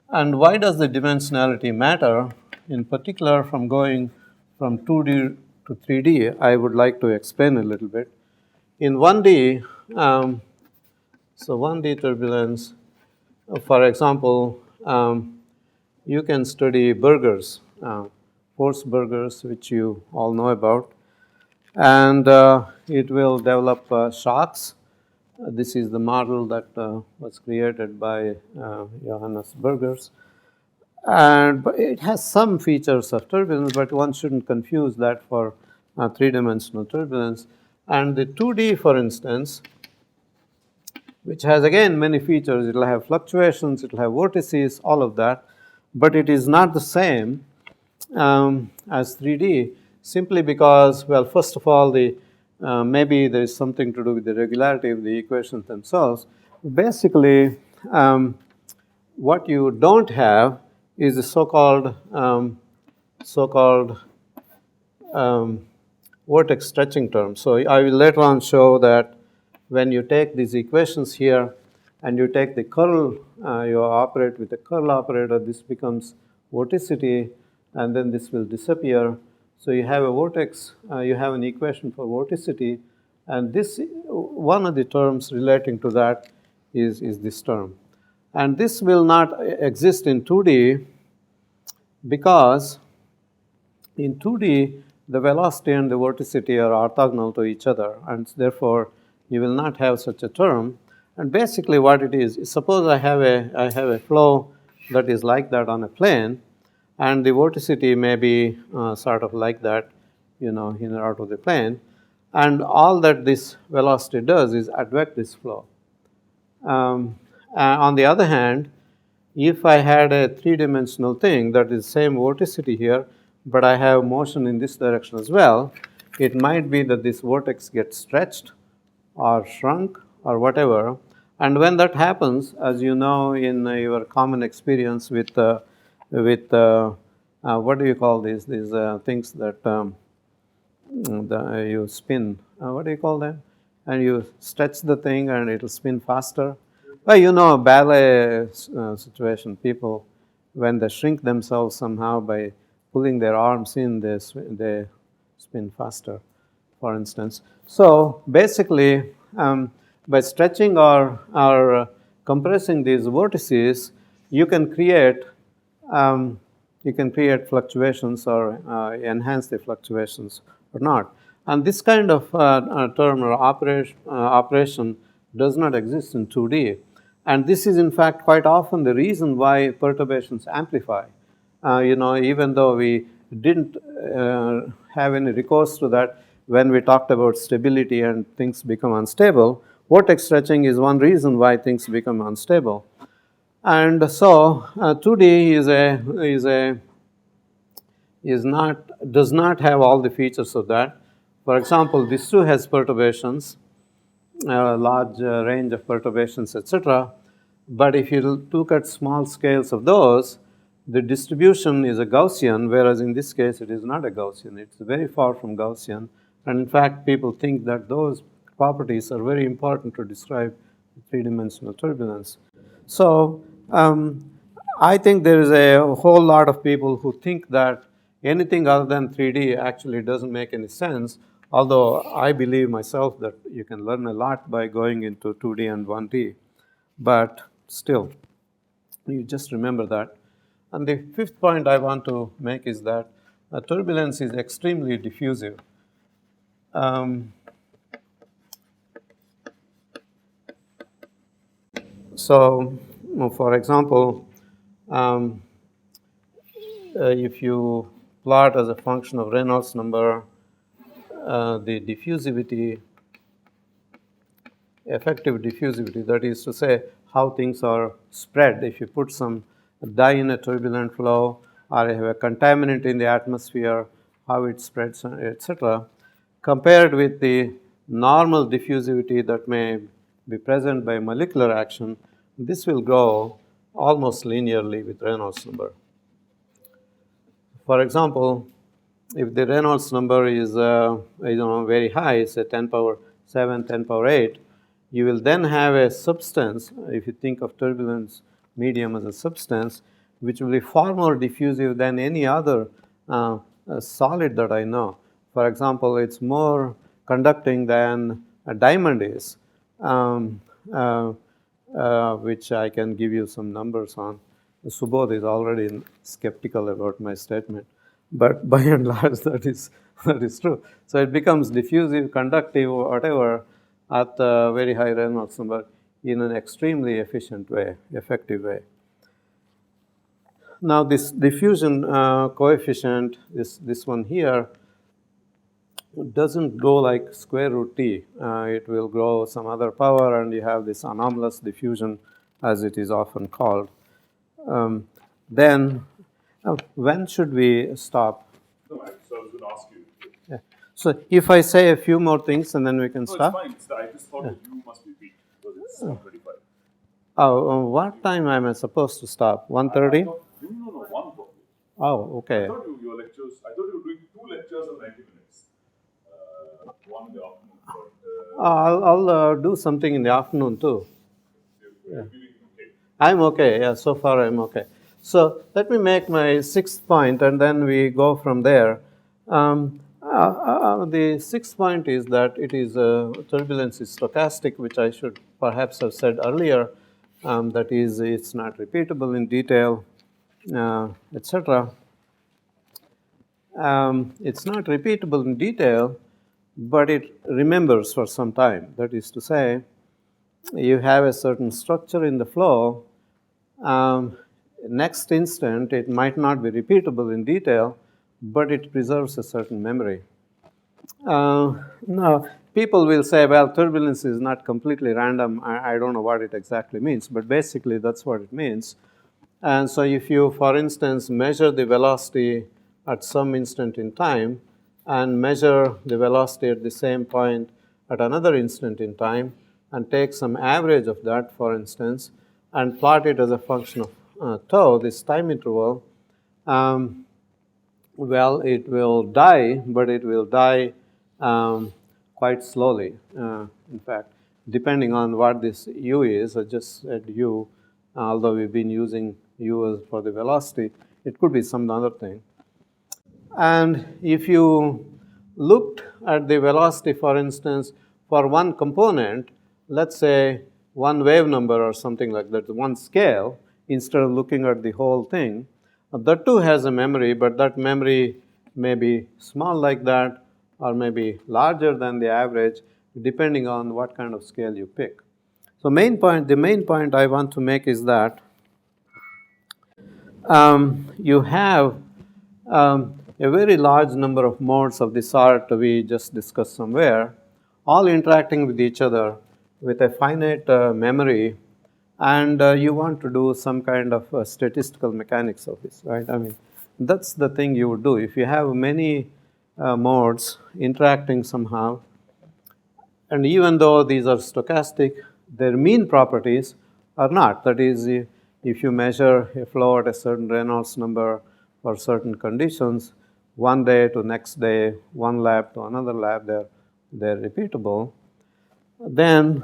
And why does the dimensionality matter? In particular, from going from 2D to 3D, I would like to explain a little bit. In 1D, so 1D turbulence, for example, you can study burgers, force burgers, which you all know about, and it will develop shocks. This is the model that was created by Johannes Burgers. But it has some features of turbulence, but one shouldn't confuse that for three-dimensional turbulence. And the 2D, for instance, which has again many features, it will have fluctuations, it will have vortices, all of that, but it is not the same as 3D, simply because, well, first of all, maybe there is something to do with the regularity of the equations themselves. Basically, what you don't have is the so-called vortex stretching term. So I will later on show that when you take these equations here and you take the curl, you operate with the curl operator, this becomes vorticity, and then this will disappear. So you have a vortex, you have an equation for vorticity, and this, one of the terms relating to that is this term. And this will not exist in 2D because in 2D, the velocity and the vorticity are orthogonal to each other, and therefore you will not have such a term. And basically what it is, suppose I have a flow that is like that on a plane, and the vorticity may be sort of like that, in or out of the plane, and all that this velocity does is advect this flow. On the other hand, if I had a three-dimensional thing that is same vorticity here, but I have motion in this direction as well, it might be that this vortex gets stretched or shrunk or whatever. And when that happens, as you know in your common experience with what do you call these things that you spin? What do you call them? And you stretch the thing and it'll spin faster. Well, ballet situation, people, when they shrink themselves somehow by pulling their arms in, they spin faster, for instance. So basically, by stretching or compressing these vortices, you can create fluctuations or enhance the fluctuations or not. And this kind of term or operation does not exist in 2D. And this is in fact quite often the reason why perturbations amplify. Even though we didn't have any recourse to that when we talked about stability and things become unstable, vortex stretching is one reason why things become unstable. And so 2D does not have all the features of that. For example, this too has perturbations, a large range of perturbations, etc. But if you look at small scales of those, the distribution is a Gaussian, whereas in this case it is not a Gaussian. It's very far from Gaussian. And in fact, people think that those properties are very important to describe three-dimensional turbulence. So I think there is a whole lot of people who think that anything other than 3D actually doesn't make any sense, although I believe myself that you can learn a lot by going into 2D and 1D. But still, you just remember that. And the fifth point I want to make is that turbulence is extremely diffusive. So, for example, if you plot as a function of Reynolds number the diffusivity, effective diffusivity, that is to say how things are spread. If you put some dye in a turbulent flow or you have a contaminant in the atmosphere, how it spreads, etc., compared with the normal diffusivity that may be present by molecular action, this will grow almost linearly with Reynolds number. For example, if the Reynolds number is very high, say 10 power 7, 10 power 8, you will then have a substance, if you think of turbulence medium as a substance, which will be far more diffusive than any other solid that I know. For example, it's more conducting than a diamond is, which I can give you some numbers on. Subodh is already skeptical about my statement, but by and large that is true. So it becomes diffusive, conductive, or whatever, at a very high Reynolds number in an extremely efficient way, effective way. Now this diffusion coefficient, this one here, doesn't go like square root t. It will grow some other power, and you have this anomalous diffusion, as it is often called. Then, when should we stop? No, so I was going to ask you. Yeah. So if I say a few more things and then we can stop? No, it's fine. I just thought that you must be beat because it's 1:25. Oh, what time am I supposed to stop? 1:30? No, 1 probably. Oh, okay. I thought your lectures, I thought you were doing 2 lectures of 90 minutes. One in the afternoon. But, I'll do something in the afternoon too. you're feeling okay. I'm okay. Yeah, so far I'm okay. So let me make my sixth point and then we go from there. The sixth point is that it is turbulence is stochastic, which I should perhaps have said earlier. That is, it's not repeatable in detail, etc. It's not repeatable in detail but it remembers for some time. That is to say, you have a certain structure in the flow. Next instant, it might not be repeatable in detail, but it preserves a certain memory. Now, people will say, well, turbulence is not completely random. I don't know what it exactly means, but basically that's what it means. And so if you, for instance, measure the velocity at some instant in time and measure the velocity at the same point at another instant in time and take some average of that, for instance, and plot it as a function of tau, this time interval, well, it will die, but it will die quite slowly. In fact, depending on what this u is, I just said u, although we've been using u for the velocity, it could be some other thing. And if you looked at the velocity, for instance, for one component, let's say one wave number or something like that, one scale, instead of looking at the whole thing, that too has a memory, but that memory may be small like that or maybe larger than the average, depending on what kind of scale you pick. So the main point I want to make is that you have a very large number of modes of the sort we just discussed somewhere, all interacting with each other with a finite memory, and you want to do some kind of statistical mechanics of this, right? I mean, that's the thing you would do. If you have many modes interacting somehow, and even though these are stochastic, their mean properties are not. That is, if you measure a flow at a certain Reynolds number for certain conditions, one day to next day, one lab to another lab, they're repeatable. Then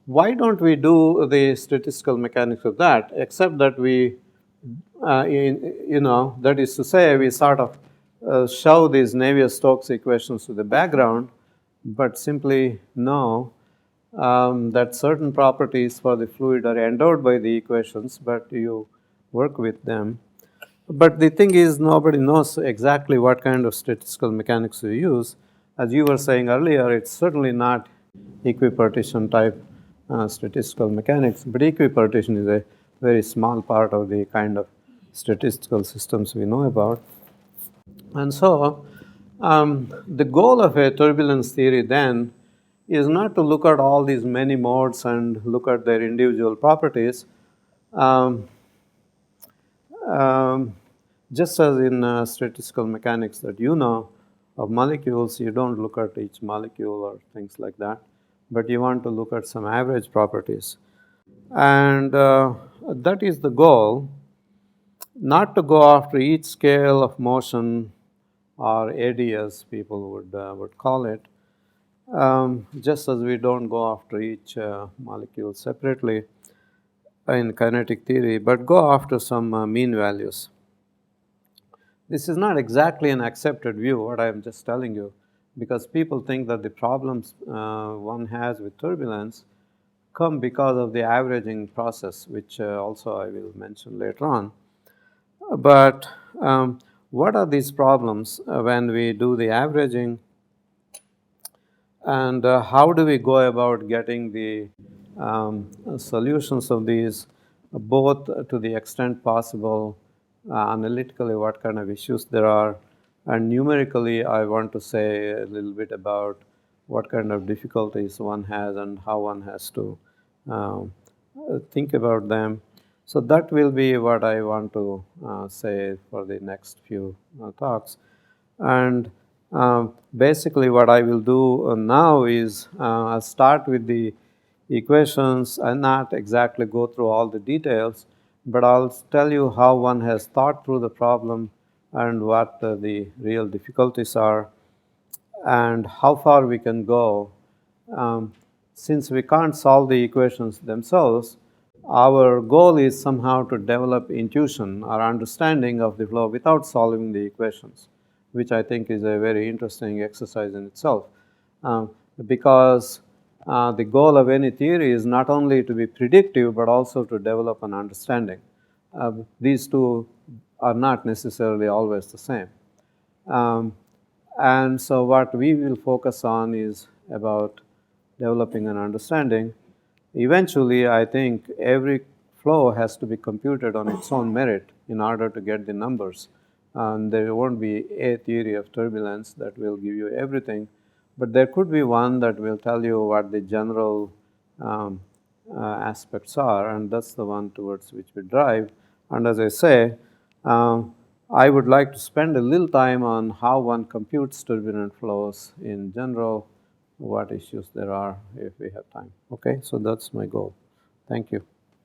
why don't we do the statistical mechanics of that, except that we, that is to say, we sort of show these Navier-Stokes equations to the background, but simply know that certain properties for the fluid are endowed by the equations, but you work with them. But the thing is, nobody knows exactly what kind of statistical mechanics you use. As you were saying earlier, it's certainly not equipartition type statistical mechanics, but equipartition is a very small part of the kind of statistical systems we know about. And so the goal of a turbulence theory then is not to look at all these many modes and look at their individual properties. Just as in statistical mechanics that you know of molecules, you don't look at each molecule or things like that, but you want to look at some average properties. And that is the goal, not to go after each scale of motion, or AD as people would call it, just as we don't go after each molecule separately in kinetic theory, but go after some mean values. This is not exactly an accepted view, what I am just telling you, because people think that the problems one has with turbulence come because of the averaging process, which also I will mention later on. But what are these problems when we do the averaging, and how do we go about getting the solutions of these, both to the extent possible, analytically what kind of issues there are, and numerically I want to say a little bit about what kind of difficulties one has and how one has to think about them. So that will be what I want to say for the next few talks. And basically what I will do now is I'll start with the equations and not exactly go through all the details, but I'll tell you how one has thought through the problem and what the real difficulties are and how far we can go. Since we can't solve the equations themselves, our goal is somehow to develop intuition or understanding of the flow without solving the equations, which I think is a very interesting exercise in itself. Because the goal of any theory is not only to be predictive, but also to develop an understanding. These two are not necessarily always the same. And so what we will focus on is about developing an understanding. Eventually, I think every flow has to be computed on its own merit in order to get the numbers. There won't be a theory of turbulence that will give you everything, but there could be one that will tell you what the general aspects are, and that's the one towards which we drive. And as I say, I would like to spend a little time on how one computes turbulent flows in general, what issues there are if we have time. Okay, so that's my goal. Thank you.